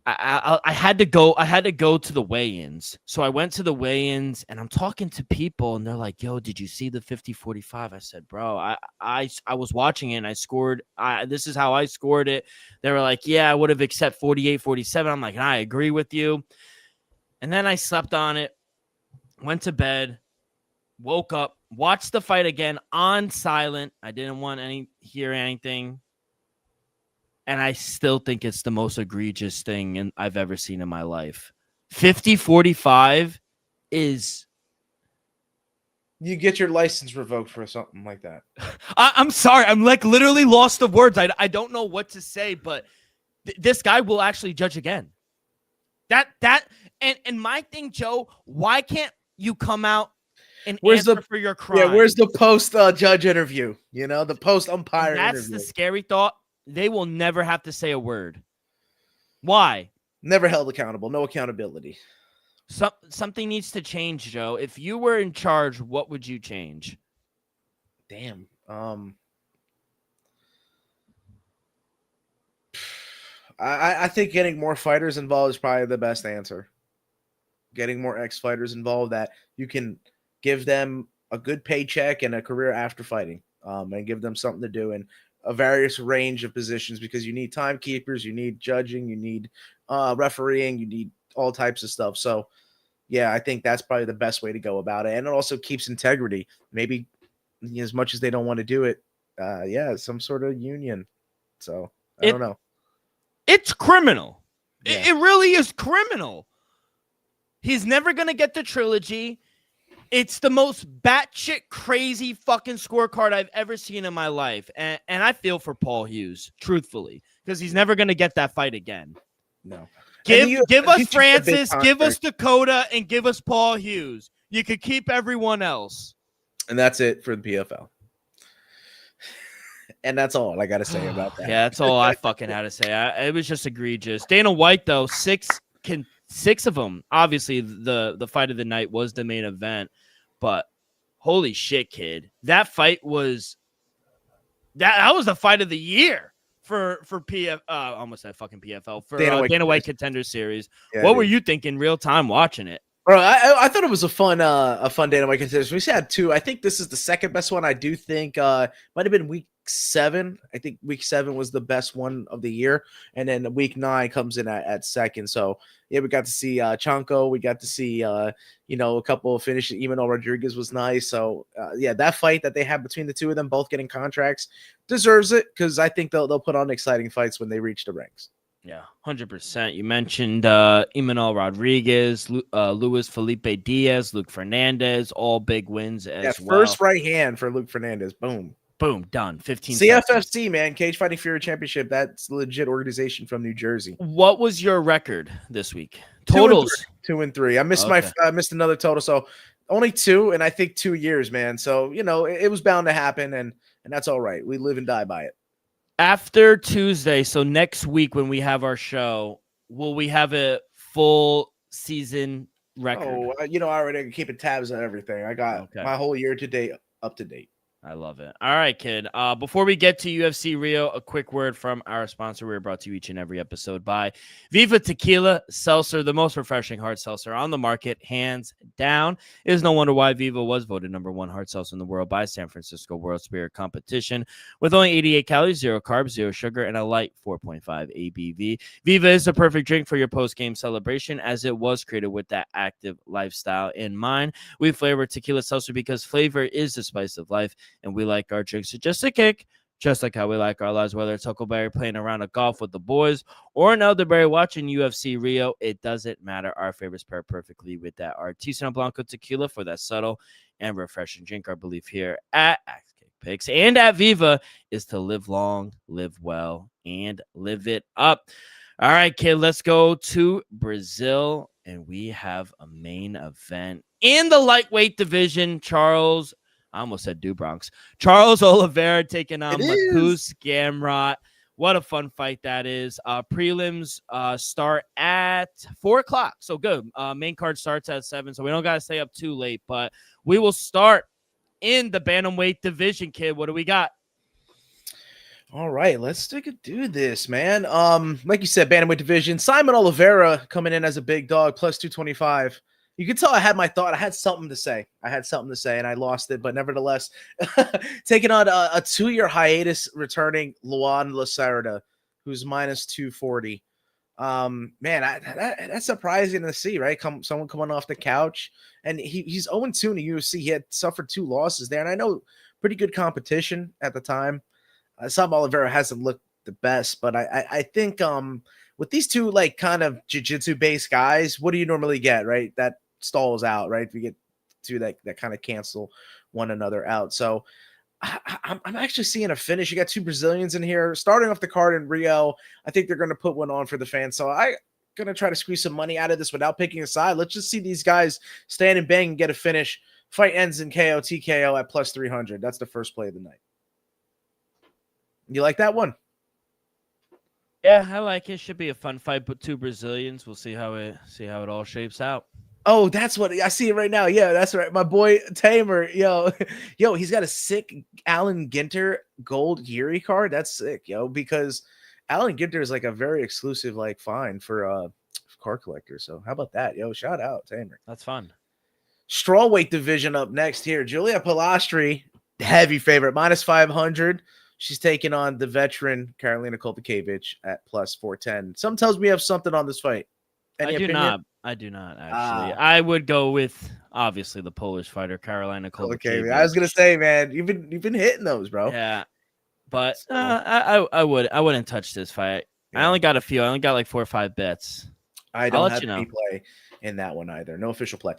I had to go. I had to go to the weigh-ins. So I went to the weigh-ins and I'm talking to people and they're like, yo, did you see the 50-45? I said, bro, I was watching it and I scored. This is how I scored it. They were like, yeah, I would have accepted 48-47. I'm like, I agree with you. And then I slept on it, went to bed, woke up, watched the fight again on silent. I didn't want hear anything. And I still think it's the most egregious thing I've ever seen in my life. 50-45 is... You get your license revoked for something like that. I'm sorry. I'm like literally lost of words. I don't know what to say, but this guy will actually judge again. And my thing, Joe, why can't you come out and answer for your crime? Yeah, where's the post judge interview? You know, the post umpire interview. That's the scary thought. They will never have to say a word. Why? Never held accountable. No accountability. Something needs to change, Joe. If you were in charge, what would you change? Damn. I think getting more fighters involved is probably the best answer. Getting more ex-fighters involved that you can give them a good paycheck and a career after fighting, and give them something to do in a various range of positions, because you need timekeepers, you need judging, you need refereeing, you need all types of stuff. So, yeah, I think that's probably the best way to go about it. And it also keeps integrity. Maybe as much as they don't want to do it, some sort of union. So, I don't know. It's criminal. Yeah. It really is criminal. He's never going to get the trilogy. It's the most batshit crazy fucking scorecard I've ever seen in my life. And I feel for Paul Hughes, truthfully, because he's never going to get that fight again. No. Give us Francis, give us Dakota, and give us Paul Hughes. You could keep everyone else. And that's it for the PFL. And that's all I got to say about that. Yeah, that's all I fucking had to say. It was just egregious. Dana White, though, six of them. Obviously, the fight of the night was the main event. But holy shit, kid. That fight was that was the fight of the year for almost that fucking PFL for Dana White Contender Series. Yeah, what were you thinking real time watching it? Bro, I thought it was a fun Dana White Contender. We had two. I think this is the second best one. I do think might have been week 7. I think week 7 was the best one of the year, and then week 9 comes in at second. So yeah, we got to see Chanko. We got to see a couple of finishes. Even though Rodriguez was nice. So that fight that they had between the two of them, both getting contracts, deserves it, because I think they'll put on exciting fights when they reach the rings. Yeah, 100%. You mentioned Imanol Rodriguez, Luis Felipe Diaz, Luke Fernandez, all big wins as well. First right hand for Luke Fernandez. Boom. Boom, done. 15 CFFC, seconds. Man, Cage Fighting Fury Championship. That's a legit organization from New Jersey. What was your record this week? Totals 2-3. I missed I missed another total, so only 2, and I think 2 years, man. So it was bound to happen, and that's all right. We live and die by it. After Tuesday, so next week when we have our show, will we have a full season record? Oh, I already keeping tabs on everything. I got my whole year to date up to date. I love it. All right, kid. Before we get to UFC Rio, a quick word from our sponsor. We're brought to you each and every episode by Viva Tequila Seltzer, the most refreshing hard seltzer on the market, hands down. It is no wonder why Viva was voted #1 hard seltzer in the world by San Francisco World Spirit Competition. With only 88 calories, 0 carbs, 0 sugar, and a light 4.5 ABV. Viva is the perfect drink for your post-game celebration, as it was created with that active lifestyle in mind. We flavor tequila seltzer because flavor is the spice of life, and we like our drinks just a kick just like how we like our lives, whether it's Huckleberry playing a round of golf with the boys or an elderberry watching UFC Rio. It doesn't matter. Our favorites pair perfectly with that Artisanal Blanco tequila for that subtle and refreshing drink. Our belief here at Axe Cake Picks and at Viva is to live long, live well, and live it up. All right, kid, let's go to Brazil, and we have a main event in the lightweight division. I almost said Dubronx. Charles Oliveira taking on Marcus Gamrot. What a fun fight that is. Prelims start at 4 o'clock. So good. Main card starts at 7, so we don't got to stay up too late. But we will start in the bantamweight division, kid. What do we got? All right, let's do this, man. Like you said, bantamweight division. Simon Oliveira coming in as a big dog, plus 225. You can tell I had my thought. I had something to say. And I lost it. But nevertheless, taking on a 2-year hiatus, returning Luan Lacerda, who's minus 240. Man, that's surprising to see, right? Someone coming off the couch, and he's 0-2 in the UFC. He had suffered 2 losses there, and I know pretty good competition at the time. Simon Oliveira hasn't looked the best, but I think with these two like kind of jiu-jitsu based guys, what do you normally get, right? That stalls out, right? If you get two that kind of cancel one another out. So I'm actually seeing a finish. You got 2 Brazilians in here starting off the card in Rio. I think they're going to put one on for the fans. So I'm going to try to squeeze some money out of this without picking a side. Let's just see these guys stand and bang and get a finish. Fight ends in KO, TKO at plus 300. That's the first play of the night. You like that one? Yeah, I like it. Should be a fun fight, but 2 Brazilians. We'll see how it all shapes out. Oh, that's what I see it right now. Yeah, that's right. My boy Tamer, yo, he's got a sick Alan Ginter gold Geary card. That's sick, because Alan Ginter is like a very exclusive like find for card collectors. So how about that, shout out Tamer. That's fun. Strawweight division up next here. Julia Pilastri, heavy favorite, minus 500. She's taking on the veteran Karolina Kowalkiewicz at plus 410. Some tells me you have something on this fight. Any opinion? I do not, actually. I would go with, obviously, the Polish fighter, Karolina Kowalkiewicz. I was going to say, man, you've been hitting those, bro. Yeah, but I wouldn't touch this fight. Yeah. I only got a few. I only got like 4 or 5 bets. I don't have any play in that one either. No official play.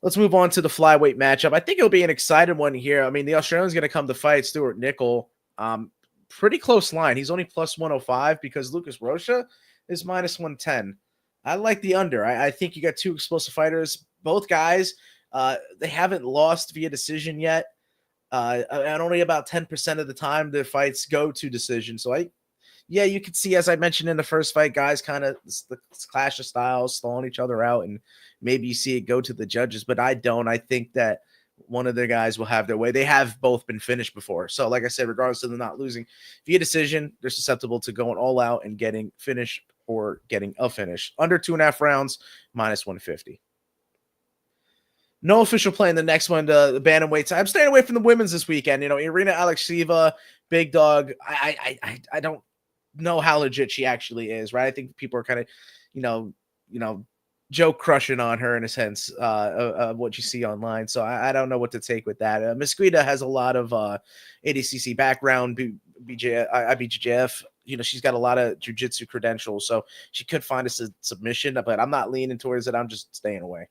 Let's move on to the flyweight matchup. I think it'll be an exciting one here. I mean, the Australian's going to come to fight Stuart Nickel. Pretty close line. He's only plus 105 because Lucas Rocha is minus 110. I like the under. I think you got 2 explosive fighters. Both guys, they haven't lost via decision yet. And only about 10% of the time their fights go to decision. So you could see, as I mentioned in the first fight, guys kind of the clash of styles, stalling each other out, and maybe you see it go to the judges, but I don't. I think that one of the guys will have their way. They have both been finished before. So like I said, regardless of them not losing via decision, they're susceptible to going all out and getting finished or getting a finish. Under 2.5 rounds, minus 150. No official play in the next one, the bantamweights. I'm staying away from the women's this weekend. Irina Alekseeva, big dog. I don't know how legit she actually is, right? I think people are kind of, joke crushing on her in a sense of what you see online. So I don't know what to take with that. Mesquita has a lot of ADCC background, IBJJF. She's got a lot of jiu-jitsu credentials, so she could find a submission, but I'm not leaning towards it. I'm just staying away.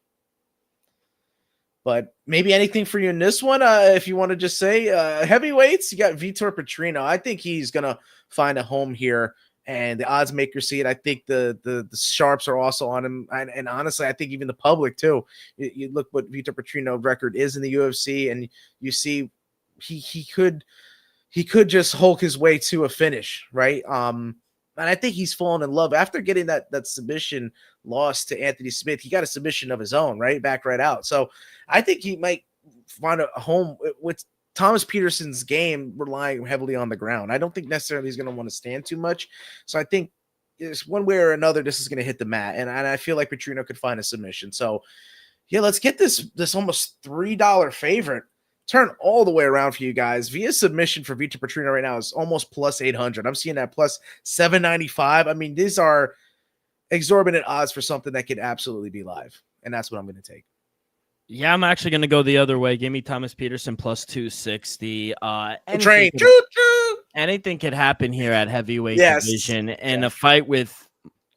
But maybe anything for you in this one, if you want to just say heavyweights, you got Vitor Petrino. I think he's going to find a home here. And the odds makers see it. I think the sharps are also on him. And honestly, I think even the public too. You look what Vitor Petrino's record is in the UFC, and you see he could just hulk his way to a finish, right? And I think he's fallen in love after getting that submission loss to Anthony Smith. He got a submission of his own, right? Back right out. So I think he might find a home with Thomas Peterson's game, relying heavily on the ground. I don't think necessarily he's going to want to stand too much. So I think it's one way or another, this is going to hit the mat. And I feel like Petrino could find a submission. So yeah, let's get this almost $3 favorite turn all the way around for you guys. Via submission for Vitor Petrino right now is almost plus 800. I'm seeing that plus 795. I mean, these are exorbitant odds for something that could absolutely be live. And that's what I'm going to take. Yeah, I'm actually going to go the other way. Give me Thomas Peterson plus 260. Train. Choo-choo. Anything could happen here at heavyweight division, and a Yeah. fight with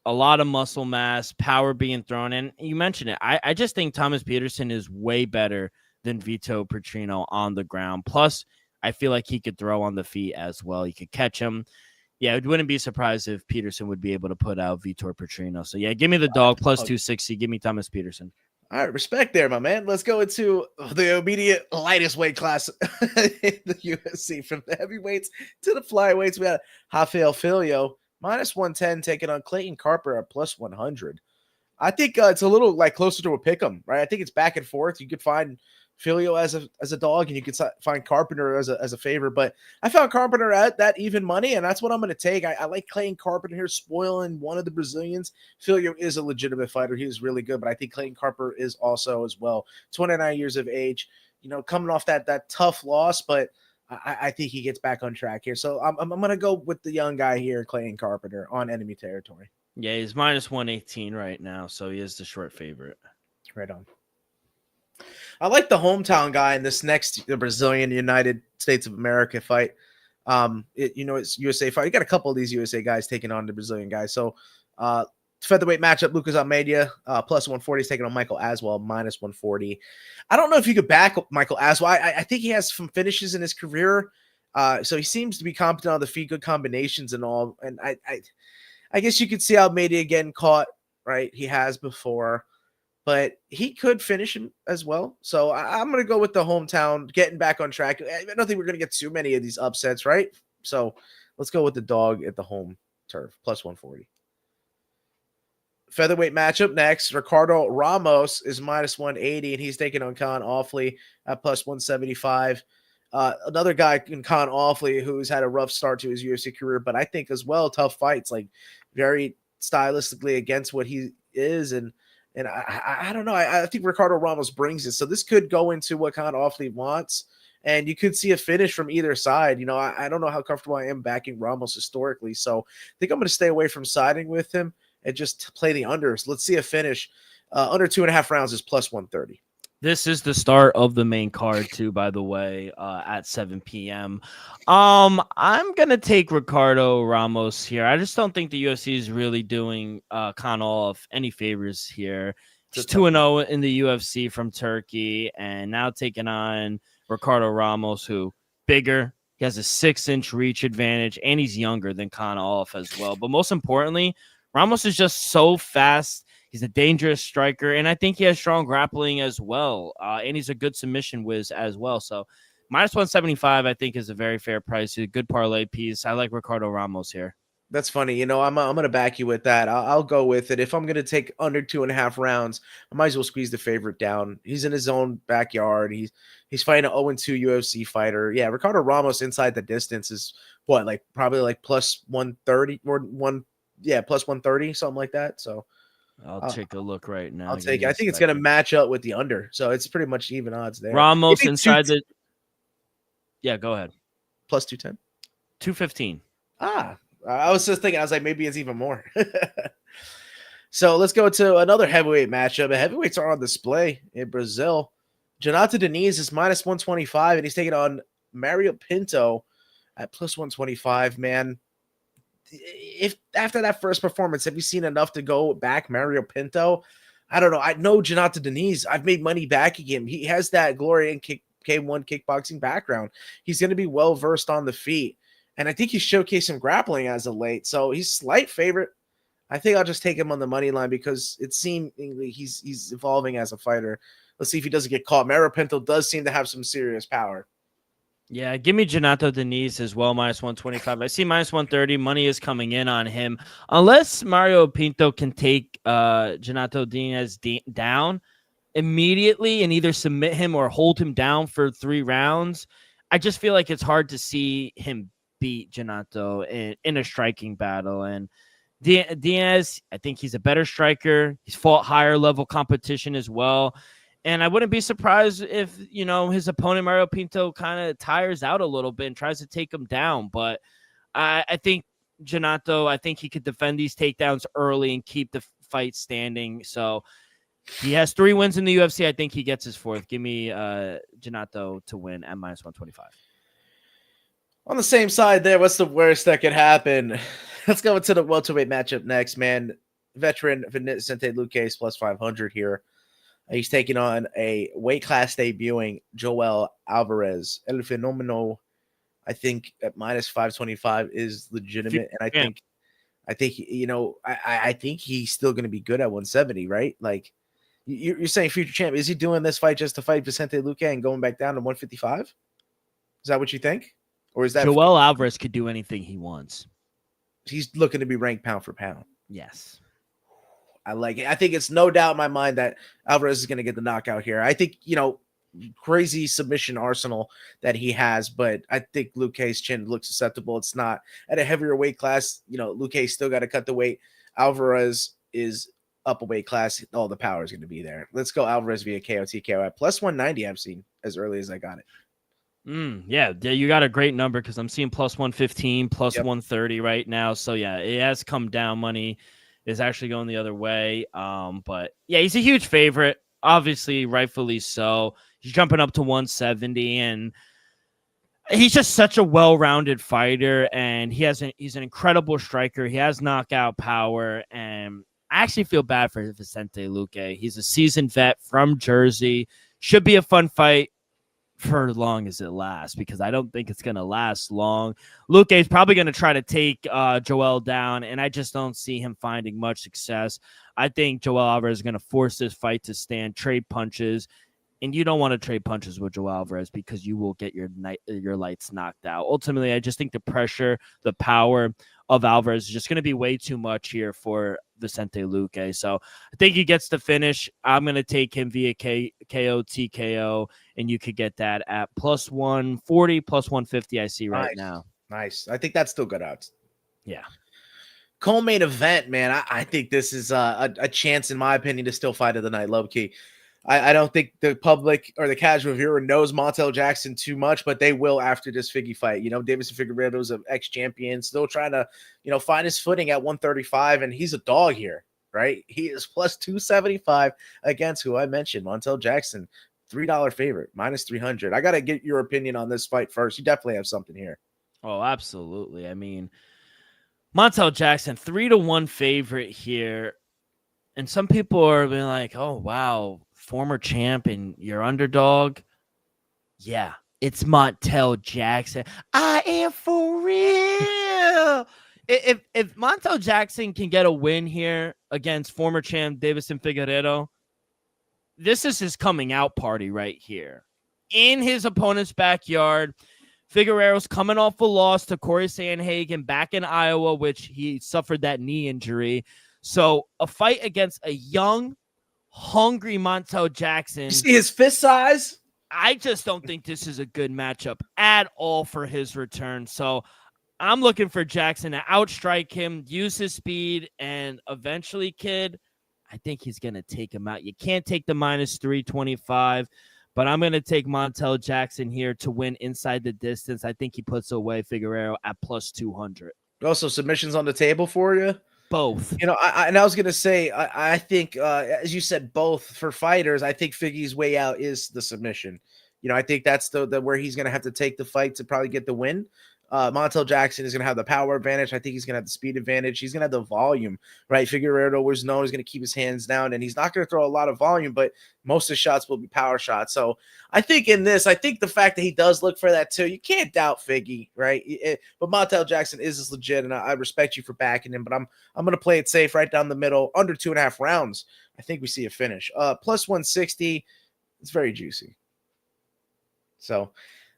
a lot of muscle mass, power being thrown in. You mentioned it. I just think Thomas Peterson is way better than Vito Petrino on the ground. Plus, I feel like he could throw on the feet as well. He could catch him. Yeah, it wouldn't be surprised if Peterson would be able to put out Vitor Petrino. So, yeah, give me the dog plus 260. Give me Thomas Peterson. All right, respect there, my man. Let's go into the immediate lightest weight class in the UFC. From the heavyweights to the flyweights, we had Rafael Filho, minus 110, taking on Clayton Carper at plus 100. I think it's a little like closer to a pick'em, right? I think it's back and forth. You could find Filio as a dog, and you could find Carpenter as a favorite. But I found Carpenter at that even money, and that's what I'm going to take. I like Clayton Carpenter here, spoiling one of the Brazilians. Filio is a legitimate fighter. He is really good, but I think Clayton Carper is also as well. 29 years of age, coming off that tough loss, but I think he gets back on track here. So I'm going to go with the young guy here, Clayton Carpenter, on enemy territory. Yeah, he's minus 118 right now, so he is the short favorite. Right on. I like the hometown guy in this next Brazilian United States of America fight. It's USA fight. You got a couple of these USA guys taking on the Brazilian guys. So featherweight matchup, Lucas Almeida, plus 140 is taking on Michael Aswell, minus 140. I don't know if you could back Michael Aswell. I think he has some finishes in his career. So he seems to be competent on the feet, good combinations and all. And I guess you could see Almeida getting caught, right? He has before. But he could finish him as well. So I'm going to go with the hometown, getting back on track. I don't think we're going to get too many of these upsets, right? So let's go with the dog at the home turf, plus 140. Featherweight matchup next. Ricardo Ramos is minus 180, and he's taking on Khan Offley at plus 175. Another guy in Khan Offley who's had a rough start to his UFC career, but I think as well, tough fights, like very stylistically against what he is. And I don't know. I think Ricardo Ramos brings it. So this could go into what Khan Offley wants. And you could see a finish from either side. I don't know how comfortable I am backing Ramos historically. So I think I'm going to stay away from siding with him and just play the unders. Let's see a finish. Under 2.5 rounds is plus 130. This is the start of the main card, too, by the way, at 7 p.m. I'm going to take Ricardo Ramos here. I just don't think the UFC is really doing Kanolov any favors here. He's 2-0 in the UFC from Turkey, and now taking on Ricardo Ramos, who bigger. He has a 6-inch reach advantage, and he's younger than Kanolov as well. But most importantly, Ramos is just so fast. He's a dangerous striker, and I think he has strong grappling as well. And he's a good submission whiz as well. So minus 175, I think, is a very fair price. A good parlay piece. I like Ricardo Ramos here. That's funny. I'm going to back you with that. I'll go with it. If I'm going to take under 2.5 rounds, I might as well squeeze the favorite down. He's in his own backyard. He's fighting an 0-2 UFC fighter. Yeah, Ricardo Ramos inside the distance is what, like probably like plus 130 or plus 130, something like that. So I'll take a look right now. I'll take it. I think it's going to match up with the under. So it's pretty much even odds there. Ramos inside the. Yeah, go ahead. Plus 210. 215. I was just thinking, I was like, maybe it's even more. So let's go to another heavyweight matchup. The heavyweights are on display in Brazil. Jonathan Diniz is minus 125, and he's taking on Mario Pinto at plus 125. Man, if after that first performance, have you seen enough to go back Mario Pinto? I don't know. I know Jonathan Diniz. I've made money backing him. He has that Glory and K1 kickboxing background. He's going to be well versed on the feet. And I think he's showcased some grappling as of late. So he's slight favorite. I think I'll just take him on the money line because it seemingly he's evolving as a fighter. Let's see if he doesn't get caught. Mario Pinto does seem to have some serious power. Yeah, give me Jonathan Diniz as well, minus 125. I see minus 130. Money is coming in on him. Unless Mario Pinto can take Jonathan Diniz down immediately and either submit him or hold him down for 3 rounds, I just feel like it's hard to see him beat Jonathan in a striking battle. And Diaz, I think he's a better striker. He's fought higher level competition as well. And I wouldn't be surprised if, his opponent, Mario Pinto, kind of tires out a little bit and tries to take him down. But I think Jonathan, I think he could defend these takedowns early and keep the fight standing. So he has 3 wins in the UFC. I think he gets his 4th. Give me Jonathan to win at minus 125. On the same side there, what's the worst that could happen? Let's go into the welterweight matchup next, man. Veteran Vicente Luque plus 500 here. He's taking on a weight class debuting Joel Alvarez. El Fenomeno, I think at minus 525 is legitimate, and I think you know, I think he's still going to be good at 170, right? Like you're saying, future champ, is he doing this fight just to fight Vicente Luque and going back down to 155? Is that what you think, or is that Joel Alvarez could do anything he wants? He's looking to be ranked pound for pound. Yes. I like it. I think it's no doubt in my mind that Alvarez is going to get the knockout here. I think, you know, crazy submission arsenal that he has, but I think Luque's chin looks susceptible. It's not at a heavier weight class. You know, Luque still got to cut the weight. Alvarez is up a weight class. All the power is going to be there. Let's go Alvarez via KO TKO at plus 190. I've seen as early as I got it. Yeah, you got a great number because I'm seeing plus 115, plus 130 right now. So yeah, it has come down. Money is actually going the other way. But yeah, he's a huge favorite, obviously, rightfully so. He's jumping up to 170, and he's just such a well-rounded fighter, and he's an incredible striker. He has knockout power, and I actually feel bad for Vicente Luque. He's a seasoned vet from Jersey. Should be a fun fight for as long as it lasts, because I don't think it's going to last long. Luque is probably going to try to take Joel down, and I just don't see him finding much success. I think Joel Alvarez is going to force this fight to stand, trade punches, and you don't want to trade punches with Joel Alvarez because you will get your lights knocked out. Ultimately, I just think the pressure, the power of Alvarez is just going to be way too much here for Vicente Luque. So I think he gets the finish. I'm going to take him via KO TKO, and you could get that at plus 140, plus 150 I see right now. Nice. I think that's still good odds. Yeah. Co-main event, man. I think this is a chance, in my opinion, to still fight of the night, low key. I don't think the public or the casual viewer knows Montel Jackson too much, but they will after this Figgy fight. You know, Deiveson Figueiredo is an ex-champion, still trying to, you know, find his footing at 135, and he's a dog here, right? He is plus 275 against who I mentioned, Montel Jackson, $3 favorite, minus 300. I got to get your opinion on this fight first. You definitely have something here. Oh, absolutely. I mean, Montel Jackson, 3-1 favorite here. And some people are being like, oh, wow, former champ and your underdog. Yeah, it's Montel Jackson. I am for real. If Montel Jackson can get a win here against former champ Deiveson Figueiredo, this is his coming out party right here. In his opponent's backyard, Figueiredo's coming off a loss to Corey Sandhagen back in Iowa, which he suffered that knee injury. So a fight against a young, hungry Montel Jackson. You see his fist size? I just don't think this is a good matchup at all for his return. So I'm looking for Jackson to outstrike him, use his speed, and eventually, kid, I think he's going to take him out. You can't take the minus 325, but I'm going to take Montel Jackson here to win inside the distance. I think he puts away Figueiredo at plus 200. Also, submissions on the table for you? Both. You know, I was going to say, I think, as you said, both for fighters, I think Figgy's way out is the submission. You know, I think that's the where he's going to have to take the fight to probably get the win. Montel Jackson is going to have the power advantage. I think he's going to have the speed advantage. He's going to have the volume, right? Figueiredo was known he's going to keep his hands down, and he's not going to throw a lot of volume, but most of the shots will be power shots. So I think in this, I think the fact that he does look for that too, you can't doubt Figgy, right? But Montel Jackson is legit, and I respect you for backing him, but I'm going to play it safe right down the middle, under 2.5 rounds. I think we see a finish. Plus 160, it's very juicy. So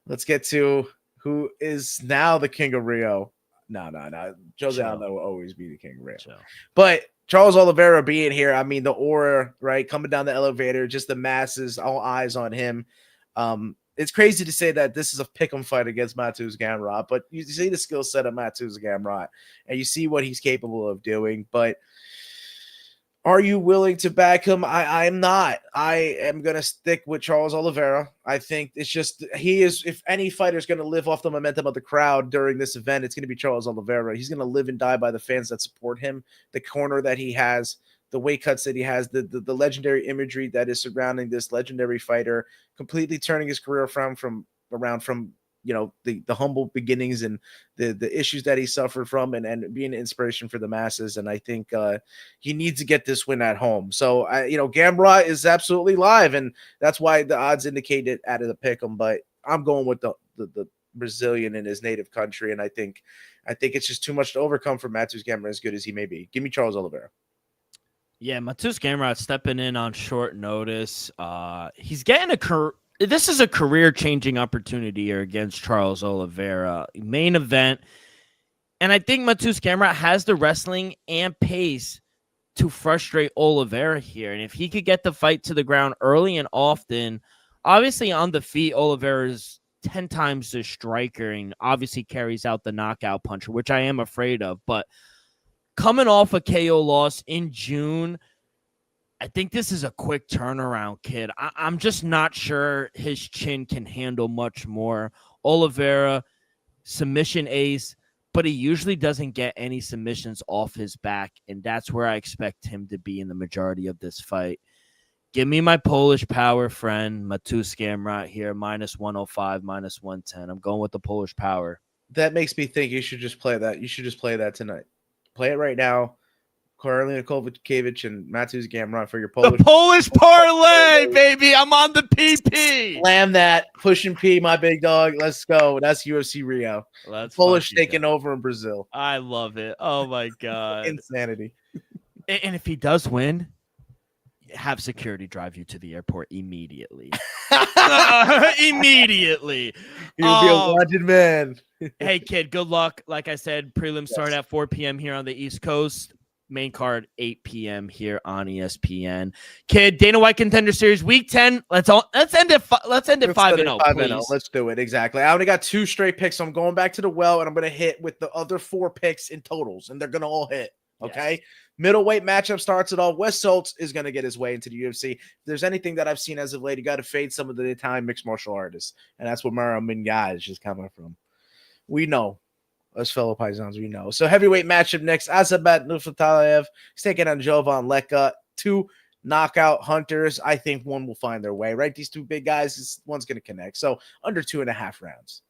let's get to who is now the king of Rio. No. Jose Aldo will always be the king of Rio. But Charles Oliveira being here, I mean, the aura, right, coming down the elevator, just the masses, all eyes on him. It's crazy to say that this is a pick'em fight against Mateusz Gamrot, but you see the skill set of Mateusz Gamrot, and you see what he's capable of doing. But are you willing to back him? I am not. I am going to stick with Charles Oliveira. I think it's just he is, if any fighter is going to live off the momentum of the crowd during this event, it's going to be Charles Oliveira. He's going to live and die by the fans that support him, the corner that he has, the weight cuts that he has, the legendary imagery that is surrounding this legendary fighter, completely turning his career around from the humble beginnings and the issues that he suffered from, and being an inspiration for the masses. And I think he needs to get this win at home. So Gamrot is absolutely live, and that's why the odds indicate it out of the pick'em. But I'm going with the Brazilian in his native country, and I think it's just too much to overcome for Matheus Gamrot, as good as he may be. Give me Charles Oliveira. Yeah, Matheus Gamrot stepping in on short notice. He's getting this is a career-changing opportunity here against Charles Oliveira. Main event. And I think Matheus Gamrot has the wrestling and pace to frustrate Oliveira here. And if he could get the fight to the ground early and often, obviously on the feet, Oliveira's 10 times the striker and obviously carries out the knockout puncher, which I am afraid of. But coming off a KO loss in June, I think this is a quick turnaround, kid. I'm just not sure his chin can handle much more. Oliveira, submission ace, but he usually doesn't get any submissions off his back, and that's where I expect him to be in the majority of this fight. Give me my Polish power friend, Matheus Gamrot here, minus 105, minus 110. I'm going with the Polish power. That makes me think you should just play that. You should just play that tonight. Play it right now. Karolina Kowalkiewicz and Matheus Gamrot for your Polish. The Polish parlay, baby. I'm on the PP. Slam that. Pushing P, my big dog. Let's go. That's UFC Rio. Polish taking over in Brazil. I love it. Oh, my God. Insanity. And if he does win, have security drive you to the airport immediately. Immediately. You'll be a wanted man. Hey, kid, good luck. Like I said, prelims start at 4 p.m. here on the East Coast. Main card 8 p.m. here on ESPN. Kid, Dana White Contender Series Week 10. Let's end it 5-0, please. Let's do it. Exactly. I only got 2 straight picks, so I'm going back to the well, and I'm going to hit with the other 4 picks in totals, and they're going to all hit. Okay. Yes. Middleweight matchup starts it all. Wes Schultz is going to get his way into the UFC. If there's anything that I've seen as of late, you got to fade some of the Italian mixed martial artists, and that's where Mario Mingay is just coming from. We know. Us fellow Paisans, we know. So heavyweight matchup next. Azamat Nurmagomedov is taking on Jovan Leka. 2 knockout hunters. I think one will find their way, right? These 2 big guys, one's going to connect. So under 2.5 rounds.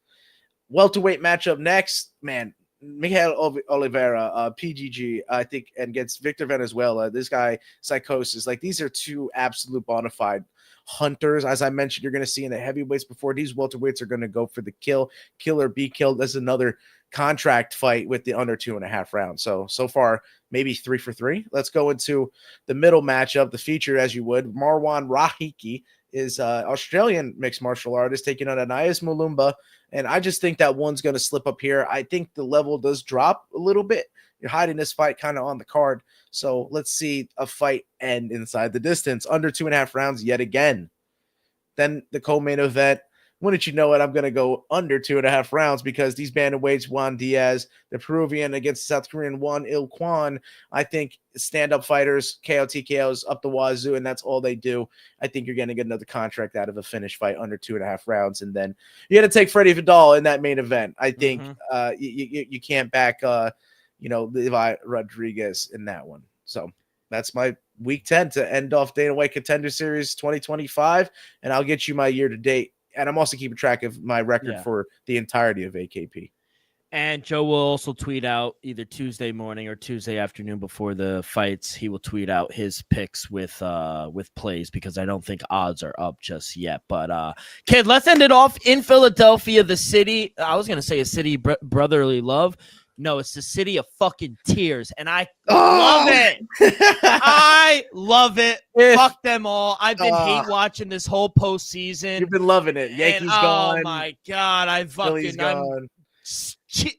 Welterweight matchup next. Man, Miguel Oliveira, PGG, I think, and gets Victor Venezuela. This guy, Psychosis. Like, these are 2 absolute bona fide hunters. As I mentioned, you're going to see in the heavyweights before, these welterweights are going to go for the kill or be killed. That's another contract fight with the under 2.5 rounds. So far, maybe 3 for 3. Let's go into the middle matchup, the feature as you would. Marwan Rahiki is Australian mixed martial artist taking on Anais Mulumba. And I just think that one's going to slip up here. I think the level does drop a little bit. You're hiding this fight kind of on the card. So let's see a fight end inside the distance. Under 2.5 rounds yet again. Then the co-main event. Wouldn't you know it, I'm going to go under 2.5 rounds because these bantamweights, Juan Diaz, the Peruvian against South Korean Juan Il Kwan, I think stand-up fighters, KO TKOs up the wazoo, and that's all they do. I think you're going to get another contract out of a finish fight under 2.5 rounds, and then you got to take Freddie Vidal in that main event. I think you can't back, Levi Rodriguez in that one. So that's my Week 10 to end off Dana White Contender Series 2025, and I'll get you my year-to-date. And I'm also keeping track of my record for the entirety of AKP. And Joe will also tweet out either Tuesday morning or Tuesday afternoon before the fights. He will tweet out his picks with plays because I don't think odds are up just yet. But kid, let's end it off in Philadelphia, the city. I was gonna say a city brotherly love. No, it's the city of fucking tears, and I love it. I love it. Fuck them all. I've been hate watching this whole postseason. You've been loving it. Yankees gone. Oh my God, I'm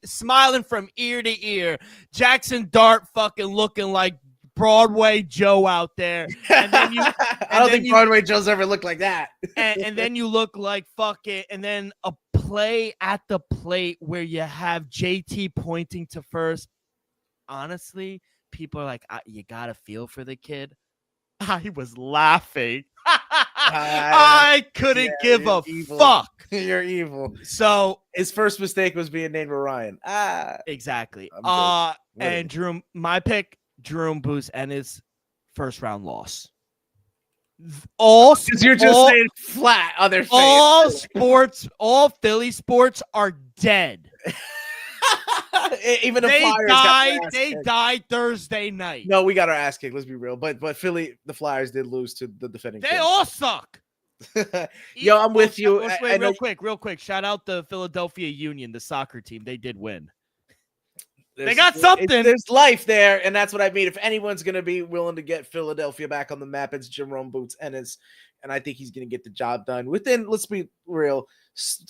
smiling from ear to ear. Jackson Dart fucking looking like Broadway Joe out there. And then you, I don't think Broadway Joe's ever looked like that. and then you look like fuck it, and then a play at the plate where you have JT pointing to first. Honestly, people are like, you gotta feel for the kid. I was laughing. I couldn't give a fuck. You're evil. So his first mistake was being named Ryan. Exactly. And Drew, my pick, Jerome Booth, and his first round loss. Because you're just saying flat on their face. All Philly sports are dead. Even the Flyers died Thursday night. No, we got our ass kicked. Let's be real. But Philly, the Flyers did lose to the defending. They all suck. Yo, I'm with you. Wait, real quick. Shout out the Philadelphia Union, the soccer team. They did win. They got something. There's life there, and that's what I mean. If anyone's gonna be willing to get Philadelphia back on the map, it's Jerome Boots, and I think he's gonna get the job done within. Let's be real,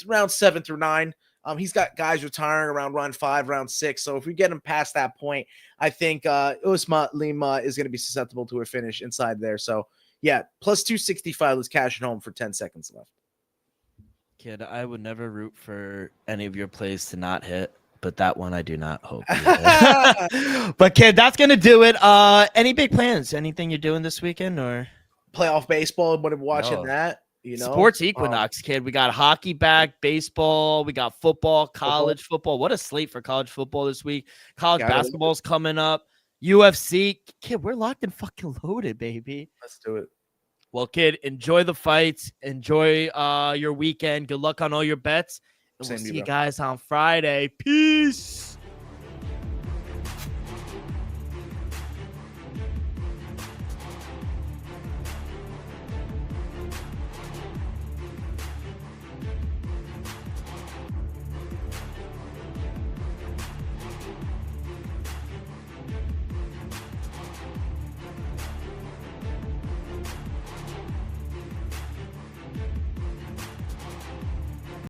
round 7 through 9. He's got guys retiring around round 5, round 6. So if we get him past that point, I think Usma Lima is going to be susceptible to a finish inside there. So yeah, plus 265. Let's cash it home for 10 seconds left. Kid, I would never root for any of your plays to not hit, but that one I do not hope. But kid, that's going to do it. Any big plans? Anything you're doing this weekend or playoff baseball? When I'm watching that. Sports Equinox, kid. We got hockey back, baseball, we got football, college football. What a slate for college football this week. College basketball's coming up. UFC. Kid, we're locked and fucking loaded, baby. Let's do it. Well, kid, enjoy the fights. Enjoy your weekend. Good luck on all your bets. And we'll see you guys on Friday. Peace.